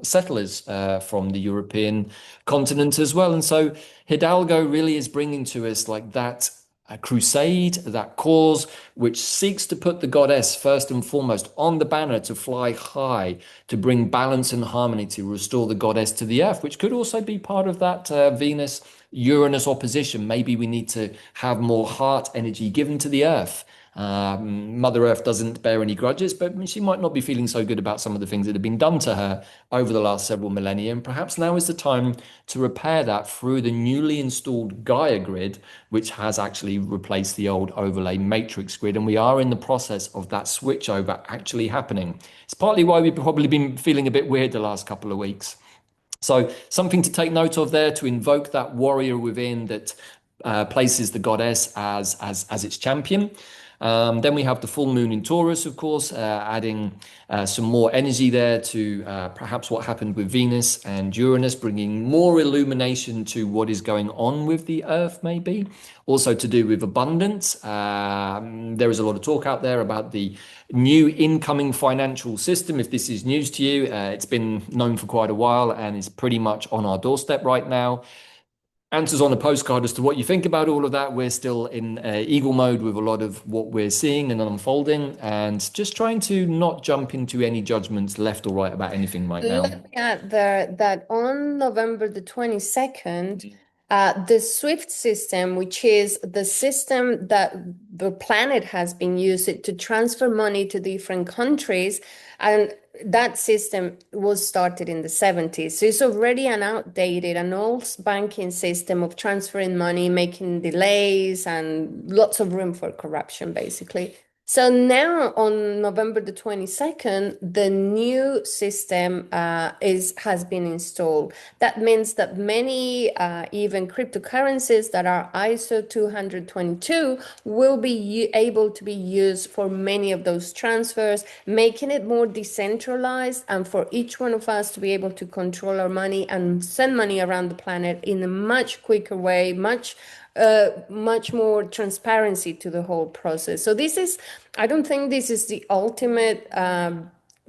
settlers from the European continent as well. And so Hidalgo really is bringing to us like that a crusade, that cause which seeks to put the goddess first and foremost on the banner to fly high, to bring balance and harmony, to restore the goddess to the earth, which could also be part of that Venus Uranus opposition. Maybe we need to have more heart energy given to the earth. Mother Earth doesn't bear any grudges, but she might not be feeling so good about some of the things that have been done to her over the last several millennia. And perhaps now is the time to repair that through the newly installed Gaia grid, which has actually replaced the old overlay matrix grid. And we are in the process of that switchover actually happening. It's partly why we've probably been feeling a bit weird the last couple of weeks. So something to take note of there, to invoke that warrior within that places the goddess as its champion. Then we have the full moon in Taurus, of course, adding some more energy there to perhaps what happened with Venus and Uranus, bringing more illumination to what is going on with the Earth, maybe. Also to do with abundance. There is a lot of talk out there about the new incoming financial system. If this is news to you, it's been known for quite a while and is pretty much on our doorstep right now. Answers on a postcard as to what you think about all of that. We're still in eagle mode with a lot of what we're seeing and unfolding, and just trying to not jump into any judgments left or right about anything right now. Looking at that on November the 22nd, the SWIFT system, which is the system that the planet has been using to transfer money to different countries, and that system was started in the 70s. So it's already an old banking system of transferring money, making delays, and lots of room for corruption, basically. So now on November the 22nd, the new system has been installed. That means that many even cryptocurrencies that are ISO 222 will be able to be used for many of those transfers, making it more decentralized and for each one of us to be able to control our money and send money around the planet in a much quicker way, much more transparency to the whole process. So I don't think this is the ultimate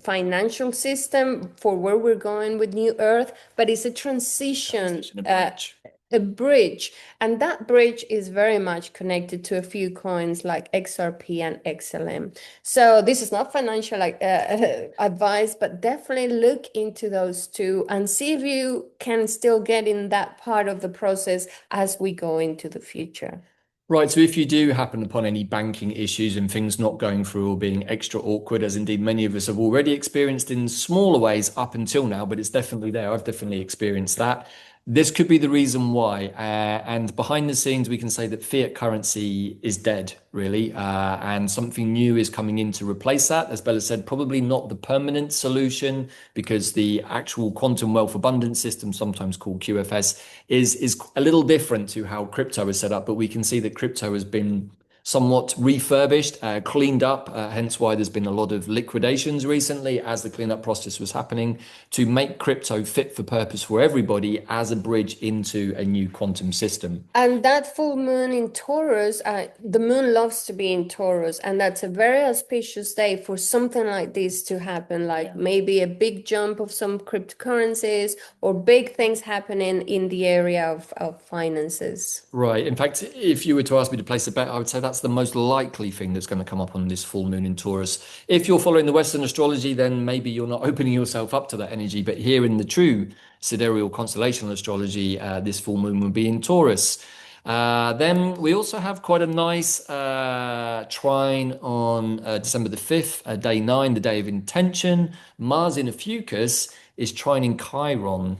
financial system for where we're going with New Earth, but it's a transition. Approach. a bridge, and that bridge is very much connected to a few coins like XRP and XLM. So this is not financial advice, but definitely look into those two and see if you can still get in that part of the process as we go into the future. Right, so if you do happen upon any banking issues and things not going through or being extra awkward, as indeed many of us have already experienced in smaller ways up until now, but it's definitely there. I've definitely experienced that. This could be the reason why. And behind the scenes, we can say that fiat currency is dead, really, and something new is coming in to replace that. As Bella said, probably not the permanent solution because the actual quantum wealth abundance system, sometimes called QFS, is a little different to how crypto is set up. But we can see that crypto has been somewhat refurbished, cleaned up, hence why there's been a lot of liquidations recently as the cleanup process was happening to make crypto fit for purpose for everybody as a bridge into a new quantum system. And that full moon in Taurus, the moon loves to be in Taurus, and that's a very auspicious day for something like this to happen, like maybe a big jump of some cryptocurrencies or big things happening in the area of finances. Right. In fact, if you were to ask me to place a bet, I would say that's the most likely thing that's going to come up on this full moon in Taurus. If you're following the Western astrology, then maybe you're not opening yourself up to that energy. But here in the true sidereal constellational astrology, this full moon will be in Taurus. Then we also have quite a nice trine on December the 5th, day 9, the day of intention. Mars in Ophiucus is trining Chiron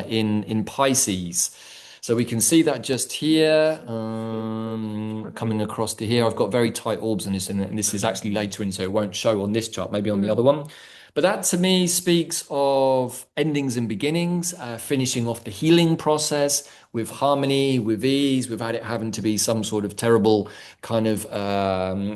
in Pisces. So we can see that just here, coming across to here. I've got very tight orbs in this, and this is actually later in, so it won't show on this chart, maybe on the other one. But that to me speaks of endings and beginnings, finishing off the healing process with harmony, with ease, without it having to be some sort of terrible kind of,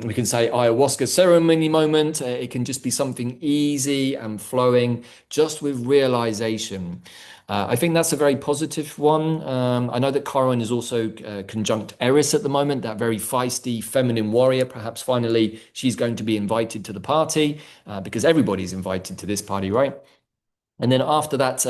we can say ayahuasca ceremony moment. It can just be something easy and flowing, just with realization. I think that's a very positive one. I know that Chiron is also conjunct Eris at the moment, that very feisty feminine warrior. Perhaps finally she's going to be invited to the party because everybody's invited to this party, right? And then after that,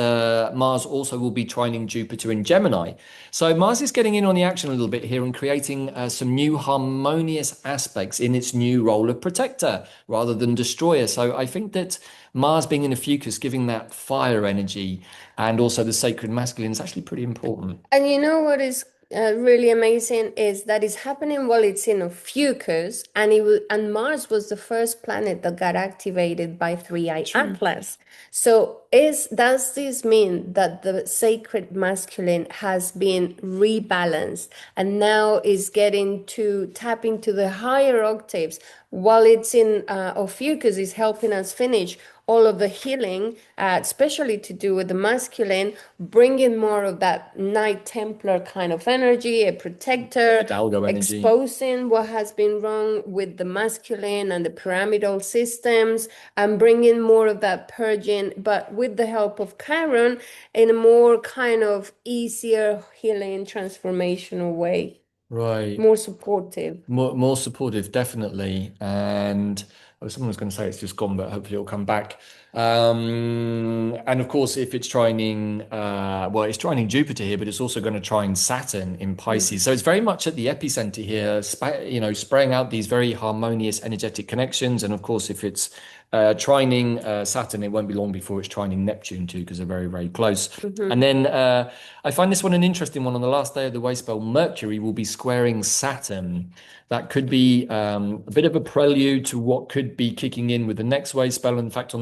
Mars also will be trining Jupiter in Gemini. So Mars is getting in on the action a little bit here and creating some new harmonious aspects in its new role of protector rather than destroyer. So I think that Mars being in Ophiuchus, giving that fire energy and also the sacred masculine is actually pretty important. And you know what is really amazing is that it's happening while it's in Ophiuchus, and and Mars was the first planet that got activated by Three Eye Atlas. So does this mean that the sacred masculine has been rebalanced and now is getting to tap into the higher octaves while it's in Ophiuchus is helping us finish all of the healing, especially to do with the masculine, bringing more of that Knight Templar kind of energy, a protector, Hidalgo energy. exposing what has been wrong with the masculine and the pyramidal systems, and bringing more of that purging, but with the help of Chiron in a more kind of easier healing, transformational way, Right. more supportive. More supportive, definitely. And someone was going to say it's just gone, but hopefully it'll come back. And of course, if it's trining, well, it's trining Jupiter here, but it's also going to trine Saturn in Pisces. So it's very much at the epicenter here, spraying out these very harmonious energetic connections. And of course, if it's trining Saturn, it won't be long before it's trining Neptune too, because they're very, very close. And then I find this one an interesting one. On the last day of the wavespell, Mercury will be squaring Saturn. That could be a bit of a prelude to what could be kicking in with the next wavespell. In fact,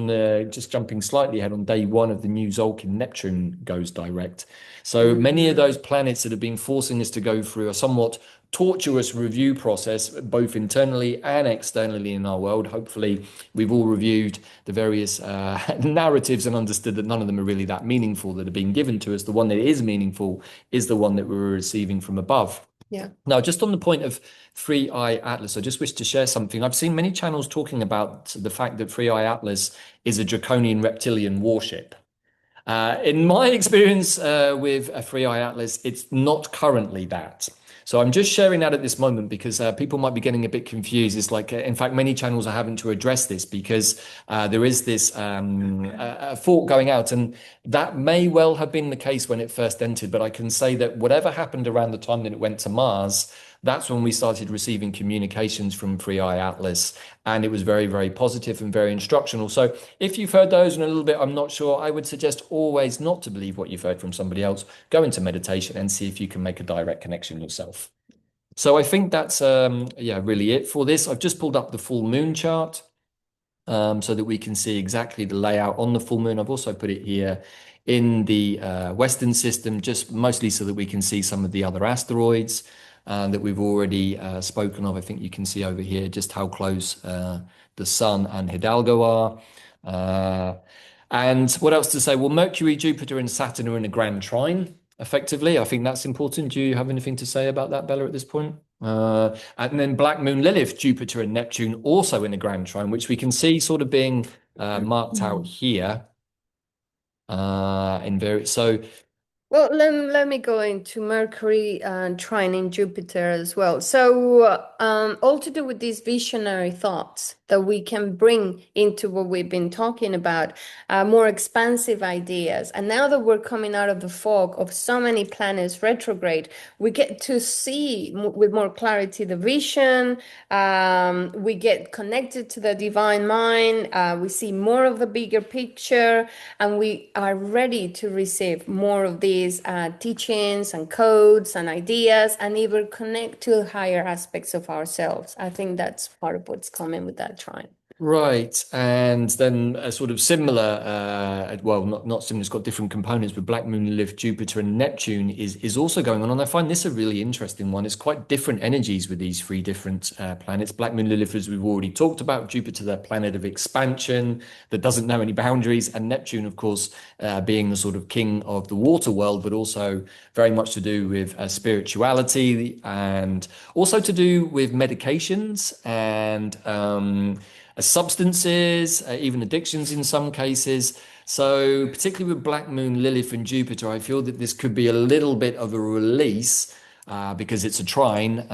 just jumping slightly ahead on day 1 of the new Tzolkin, Neptune goes direct. So many of those planets that have been forcing us to go through a somewhat tortuous review process, both internally and externally in our world. Hopefully, we've all reviewed the various narratives and understood that none of them are really that meaningful that are being given to us. The one that is meaningful is the one that we're receiving from above. Yeah. Now, just on the point of Three Eye Atlas, I just wish to share something. I've seen many channels talking about the fact that Three Eye Atlas is a draconian reptilian warship. In my experience with a Three Eye Atlas, it's not currently that. So I'm just sharing that at this moment because people might be getting a bit confused. It's like, in fact, many channels are having to address this because there is this a thought going out, and that may well have been the case when it first entered. But I can say that whatever happened around the time that it went to Mars, that's when we started receiving communications from Free Eye Atlas, and it was very, very positive and very instructional. So if you've heard those and a little bit, I'm not sure, I would suggest always not to believe what you've heard from somebody else. Go into meditation and see if you can make a direct connection yourself. So I think that's yeah, really it for this. I've just pulled up the full moon chart so that we can see exactly the layout on the full moon. I've also put it here in the Western system, just mostly so that we can see some of the other asteroids that we've already spoken of. I think you can see over here just how close the Sun and Hidalgo are. And what else to say? Well, Mercury, Jupiter, and Saturn are in a grand trine, effectively. I think that's important. Do you have anything to say about that, Bella, at this point? And then Black Moon, Lilith, Jupiter, and Neptune also in a grand trine, which we can see sort of being marked out here. In very so Well, let me go into Mercury and trining Jupiter as well. So, all to do with these visionary thoughts that we can bring into what we've been talking about, more expansive ideas. And now that we're coming out of the fog of so many planets retrograde, we get to see with more clarity the vision. We get connected to the divine mind. We see more of the bigger picture, and we are ready to receive more of these teachings and codes and ideas, and even connect to higher aspects of ourselves. I think that's part of what's coming with that trine. right, and then a sort of similar, well, not similar, it's got different components, but Black Moon, Lilith, Jupiter, and Neptune is also going on. And I find this a really interesting one. It's quite different energies with these three different planets. Black Moon, Lilith, as we've already talked about, Jupiter, the planet of expansion that doesn't know any boundaries, and Neptune, of course, being the sort of king of the water world, but also very much to do with spirituality and also to do with medications and substances, even addictions in some cases. So, particularly with Black Moon, Lilith, and Jupiter, I feel that this could be a little bit of a release because it's a trine,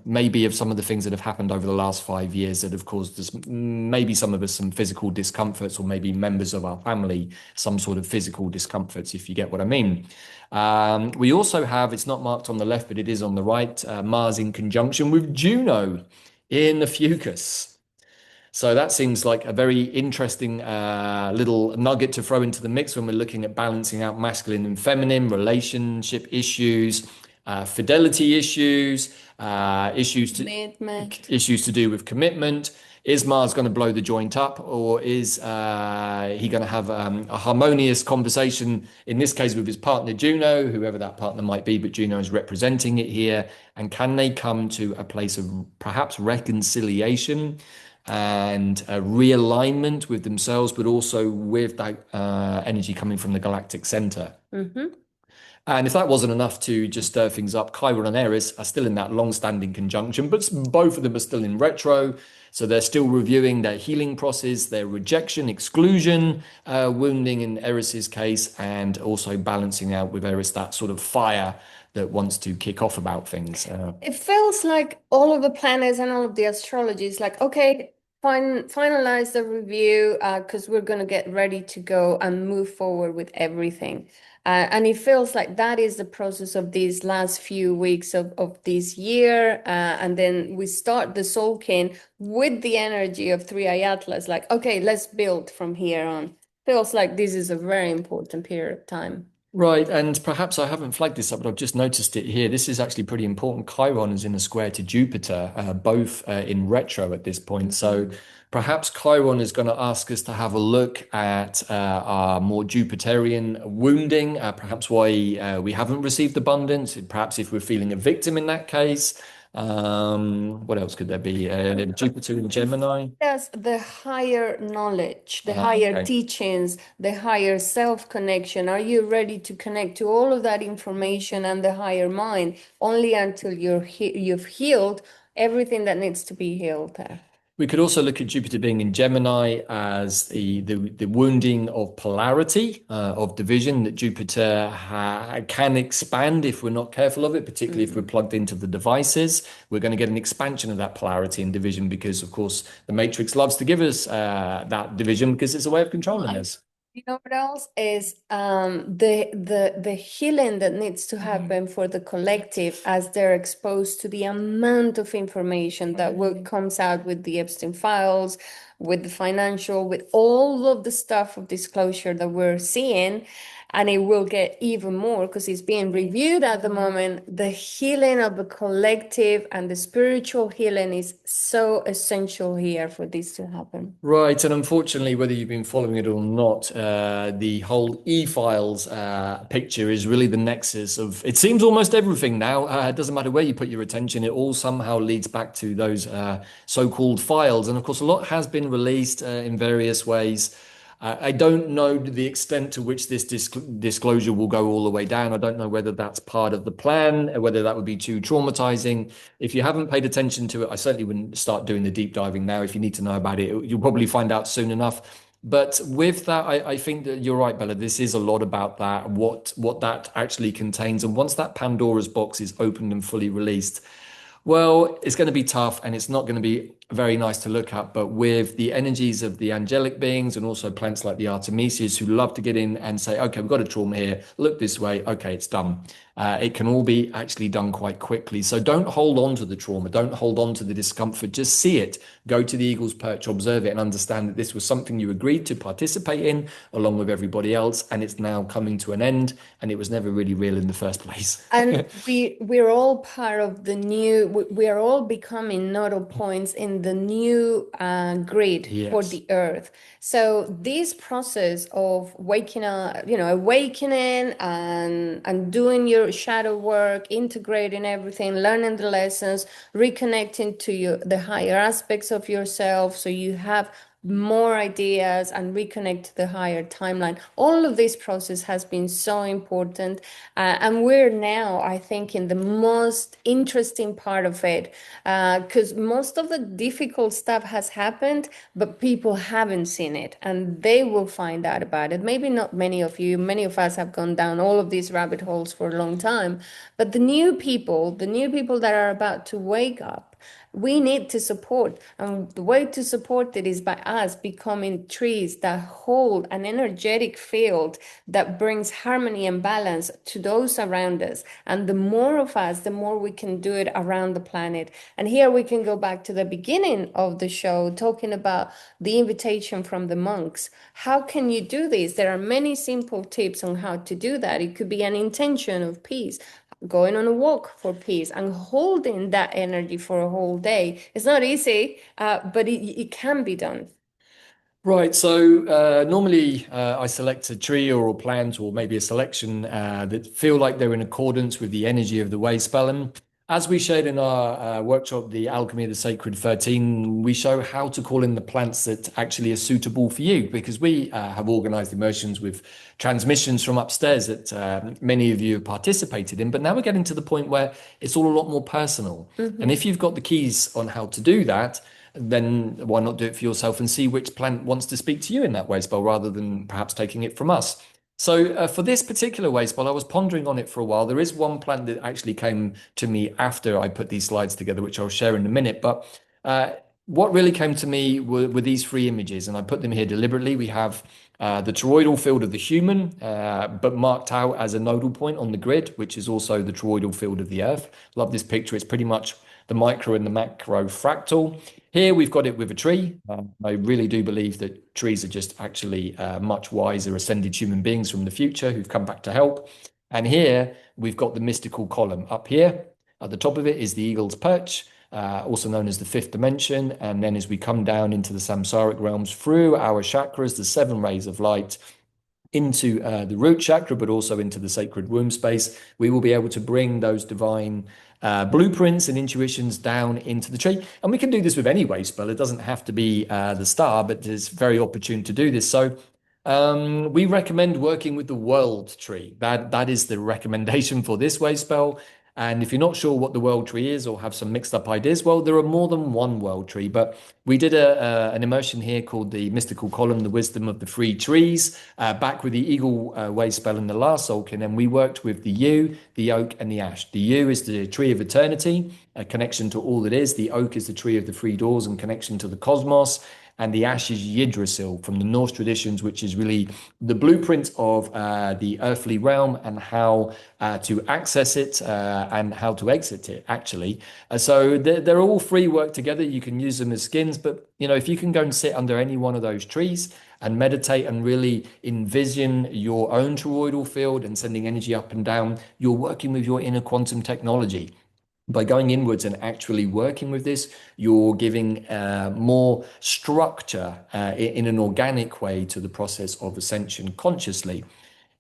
maybe of some of the things that have happened over the last 5 years that have caused us, maybe some of us, some physical discomforts, or maybe members of our family, some sort of physical discomforts, if you get what I mean. We also have, it's not marked on the left, but it is on the right, Mars in conjunction with Juno in Ophiucus. So that seems like a very interesting little nugget to throw into the mix when we're looking at balancing out masculine and feminine, relationship issues, fidelity issues, Commitment. issues to do with commitment. Is Mars going to blow the joint up, or is he going to have a harmonious conversation, in this case with his partner Juno, whoever that partner might be, but Juno is representing it here? And can they come to a place of perhaps reconciliation and a realignment with themselves, but also with that energy coming from the galactic center? Mm-hmm. And if that wasn't enough to just stir things up, Chiron and Eris are still in that long-standing conjunction, but both of them are still in retro. So they're still reviewing their healing process, their rejection, exclusion, wounding in Eris's case, and also balancing out with Eris that sort of fire that wants to kick off about things. It feels like all of the planets and all of the astrology is like, okay, finalize the review because we're going to get ready to go and move forward with everything. And it feels like that is the process of these last few weeks of this year. And then we start the Tzolkin with the energy of Three Eye Atlas, like, okay, let's build from here on. Feels like this is a very important period of time. Right, and perhaps I haven't flagged this up, but I've just noticed it here. This is actually pretty important. Chiron is in a square to Jupiter, both in retro at this point. So perhaps Chiron is going to ask us to have a look at our more Jupiterian wounding, perhaps why we haven't received abundance, perhaps if we're feeling a victim in that case. What else could there be? Jupiter in Gemini. Yes, the higher knowledge, the higher Okay. teachings, the higher self-connection. Are you ready to connect to all of that information and the higher mind only until you've healed everything that needs to be healed there? We could also look at Jupiter being in Gemini as the wounding of polarity, of division, that Jupiter can expand if we're not careful of it, particularly if we're plugged into the devices. We're going to get an expansion of that polarity and division because, of course, the Matrix loves to give us that division because it's a way of controlling us. You know what else is the healing that needs to happen for the collective as they're exposed to the amount of information that will comes out with the Epstein files, with the financial, with all of the stuff of disclosure that we're seeing, and it will get even more because it's being reviewed at the moment. The healing of the collective and the spiritual healing is so essential here for this to happen. Right, and unfortunately, whether you've been following it or not, the whole e-files picture is really the nexus of, it seems, almost everything now. It doesn't matter where you put your attention, it all somehow leads back to those so-called files. And of course, a lot has been released in various ways. I don't know the extent to which this disclosure will go all the way down. I don't know whether that's part of the plan, whether that would be too traumatizing. If you haven't paid attention to it, I certainly wouldn't start doing the deep diving now. If you need to know about it, you'll probably find out soon enough. But with that, I think that you're right, Bella. This is a lot about that, what that actually contains. And once that Pandora's box is opened and fully released, well, it's going to be tough and it's not going to be very nice to look at. But with the energies of the angelic beings and also plants like the Artemisias who love to get in and say, okay, we've got a trauma here, look this way, okay, it's done. It can all be actually done quite quickly. So don't hold on to the trauma. Don't hold on to the discomfort. Just see it. Go to the eagle's perch, observe it, and understand that this was something you agreed to participate in along with everybody else. And it's now coming to an end. And it was never really real in the first place. And we're all part of the new, we are all becoming nodal points in the new grid for Yes. the earth. So this process of waking up, awakening and doing your shadow work, integrating everything, learning the lessons, reconnecting to the higher aspects of yourself, so you have more ideas and reconnect to the higher timeline. All of this process has been so important. And we're now, I think, in the most interesting part of it, because most of the difficult stuff has happened, but people haven't seen it and they will find out about it. Maybe not many of you, many of us have gone down all of these rabbit holes for a long time, but the new people that are about to wake up, we need to support. And the way to support it is by us becoming trees that hold an energetic field that brings harmony and balance to those around us. And the more of us, the more we can do it around the planet. And here we can go back to the beginning of the show, talking about the invitation from the monks. How can you do this? There are many simple tips on how to do that. It could be an intention of peace, going on a walk for peace, and holding that energy for a whole day. It's not easy, but it can be done. Right, so normally I select a tree or a plant or maybe a selection that feel like they're in accordance with the energy of the wave spell. And as we shared in our workshop, the Alchemy of the Sacred 13, we show how to call in the plants that actually are suitable for you, because we have organized immersions with transmissions from upstairs that many of you have participated in. But now we're getting to the point where it's all a lot more personal. And if you've got the keys on how to do that, then why not do it for yourself and see which plant wants to speak to you in that way spell rather than perhaps taking it from us. So for this particular way spell, I was pondering on it for a while. There is one plant that actually came to me after I put these slides together, which I'll share in a minute. But what really came to me were these three images, and I put them here deliberately. We have the toroidal field of the human, but marked out as a nodal point on the grid, which is also the toroidal field of the Earth. Love this picture. It's pretty much the micro and the macro fractal. Here we've got it with a tree. I really do believe that trees are just actually much wiser ascended human beings from the future who've come back to help. And here we've got the mystical column. Up here at the top of it is the eagle's perch, also known as the fifth dimension. And then as we come down into the samsaric realms through our chakras, the seven rays of light, into the root chakra, but also into the sacred womb space, we will be able to bring those divine blueprints and intuitions down into the tree. And we can do this with any wave spell. It doesn't have to be the star, but it's very opportune to do this. So we recommend working with the world tree. That is the recommendation for this wave spell. And if you're not sure what the world tree is or have some mixed up ideas, well, there are more than one world tree. But we did an immersion here called the Mystical Column, the Wisdom of the Three Trees, back with the Eagle Way spell in the last Tzolkin. And we worked with the yew, the oak, and the ash. The yew is the tree of eternity, a connection to all that is. The oak is the tree of the three doors and connection to the cosmos. And the ash is Yggdrasil from the Norse traditions, which is really the blueprint of the earthly realm and how to access it and how to exit it, actually. So they're all three work together. You can use them as skins, but if you can go and sit under any one of those trees and meditate and really envision your own toroidal field and sending energy up and down, you're working with your inner quantum technology. By going inwards and actually working with this, you're giving more structure in an organic way to the process of ascension consciously.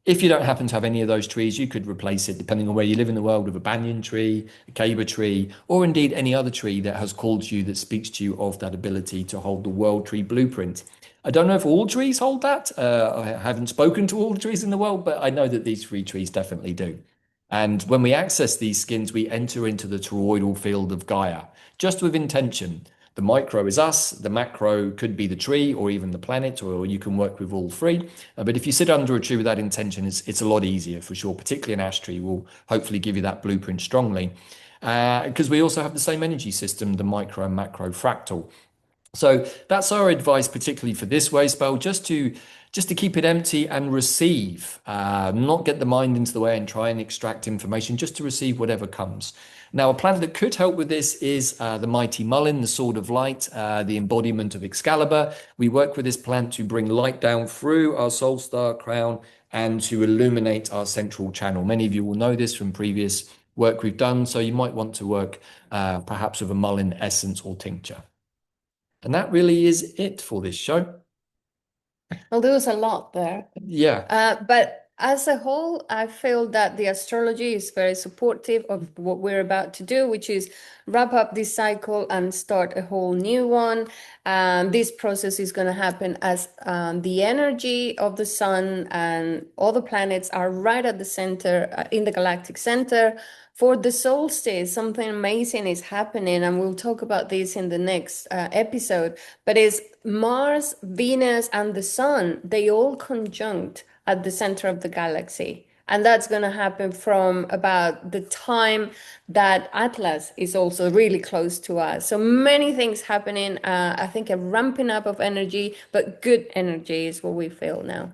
If you don't happen to have any of those trees, you could replace it, depending on where you live in the world, with a banyan tree, a caber tree, or indeed any other tree that has called to you, that speaks to you of that ability to hold the world tree blueprint. I don't know if all trees hold that. I haven't spoken to all the trees in the world, but I know that these three trees definitely do. And when we access these skins, we enter into the toroidal field of Gaia, just with intention. The micro is us, the macro could be the tree or even the planet, or you can work with all three. But if you sit under a tree with that intention, it's a lot easier for sure, particularly an ash tree will hopefully give you that blueprint strongly. Because we also have the same energy system, the micro and macro fractal. So that's our advice, particularly for this way spell, just to keep it empty and receive, not get the mind into the way and try and extract information, just to receive whatever comes. Now, a planet that could help with this is the mighty Mullin, the Sword of Light, the embodiment of Excalibur. We work with this planet to bring light down through our soul star crown and to illuminate our central channel. Many of you will know this from previous work we've done, so you might want to work perhaps with a Mullin essence or tincture. And that really is it for this show. Well, there was a lot there. Yeah. But as a whole, I feel that the astrology is very supportive of what we're about to do, which is wrap up this cycle and start a whole new one. This process is going to happen as the energy of the sun and all the planets are right at the center, in the galactic center. For the solstice, something amazing is happening, and we'll talk about this in the next episode. But it's Mars, Venus, and the sun, they all conjunct at the center of the galaxy. And that's going to happen from about the time that Atlas is also really close to us. So many things happening. I think a ramping up of energy, but good energy is what we feel now.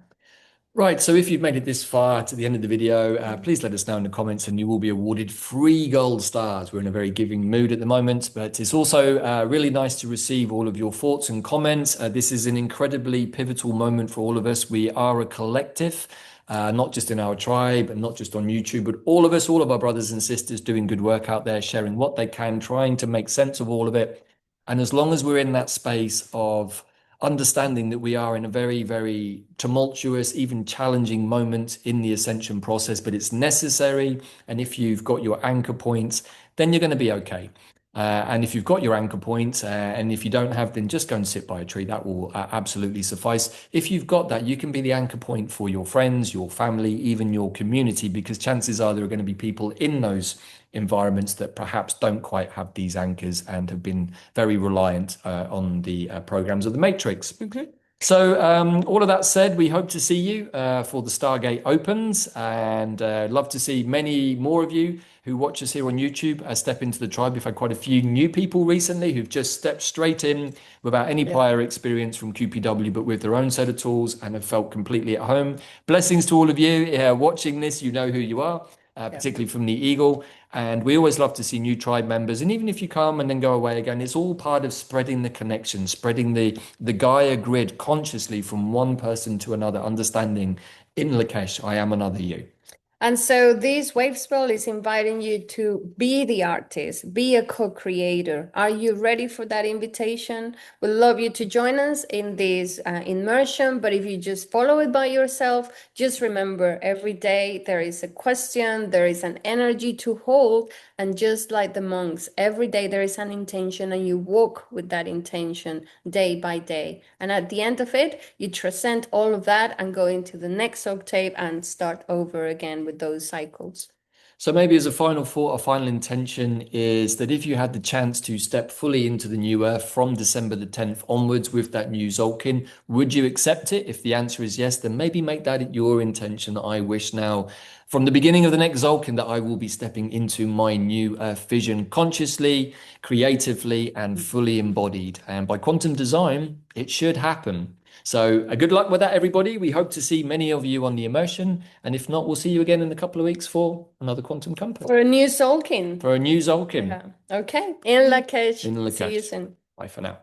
Right, so if you've made it this far to the end of the video, please let us know in the comments and you will be awarded 3 gold stars. We're in a very giving mood at the moment, but it's also really nice to receive all of your thoughts and comments. This is an incredibly pivotal moment for all of us. We are a collective, not just in our tribe and not just on YouTube, but all of us, all of our brothers and sisters doing good work out there, sharing what they can, trying to make sense of all of it. And as long as we're in that space of understanding that we are in a very, very tumultuous, even challenging moment in the ascension process, but it's necessary. And if you've got your anchor points, then you're going to be okay. And if you've got your anchor points, and if you don't have, then just go and sit by a tree. That will absolutely suffice. If you've got that, you can be the anchor point for your friends, your family, even your community, because chances are there are going to be people in those environments that perhaps don't quite have these anchors and have been very reliant on the programs of the Matrix. Okay. So all of that said, we hope to see you for the Stargate Opens, and love to see many more of you who watch us here on YouTube step into the tribe. We've had quite a few new people recently who've just stepped straight in without any prior experience from QPW, but with their own set of tools and have felt completely at home. Blessings to all of you watching this. You know who you are. Particularly from the Eagle. And we always love to see new tribe members. And even if you come and then go away again, it's all part of spreading the connection, spreading the Gaia grid consciously from one person to another, understanding in Lakesh, I am another you. And so this wave spell is inviting you to be the artist, be a co-creator. Are you ready for that invitation? We'd love you to join us in this immersion, but if you just follow it by yourself, just remember every day there is a question, there is an energy to hold, and just like the monks, every day there is an intention and you walk with that intention day by day. And at the end of it, you transcend all of that and go into the next octave and start over again with those cycles. So maybe as a final thought, a final intention is that if you had the chance to step fully into the new Earth from December the 10th onwards with that new Tzolkin, would you accept it? If the answer is yes, then maybe make that your intention. I wish now from the beginning of the next Tzolkin that I will be stepping into my new Earth vision consciously, creatively, and fully embodied. And by quantum design, it should happen. So good luck with that, everybody. We hope to see many of you on the immersion. And if not, we'll see you again in a couple of weeks for another quantum compass. For a new Tzolkin. For a new Tzolkin. Yeah. Okay. In Lakesh. In See you Lakesh. soon. Bye for now.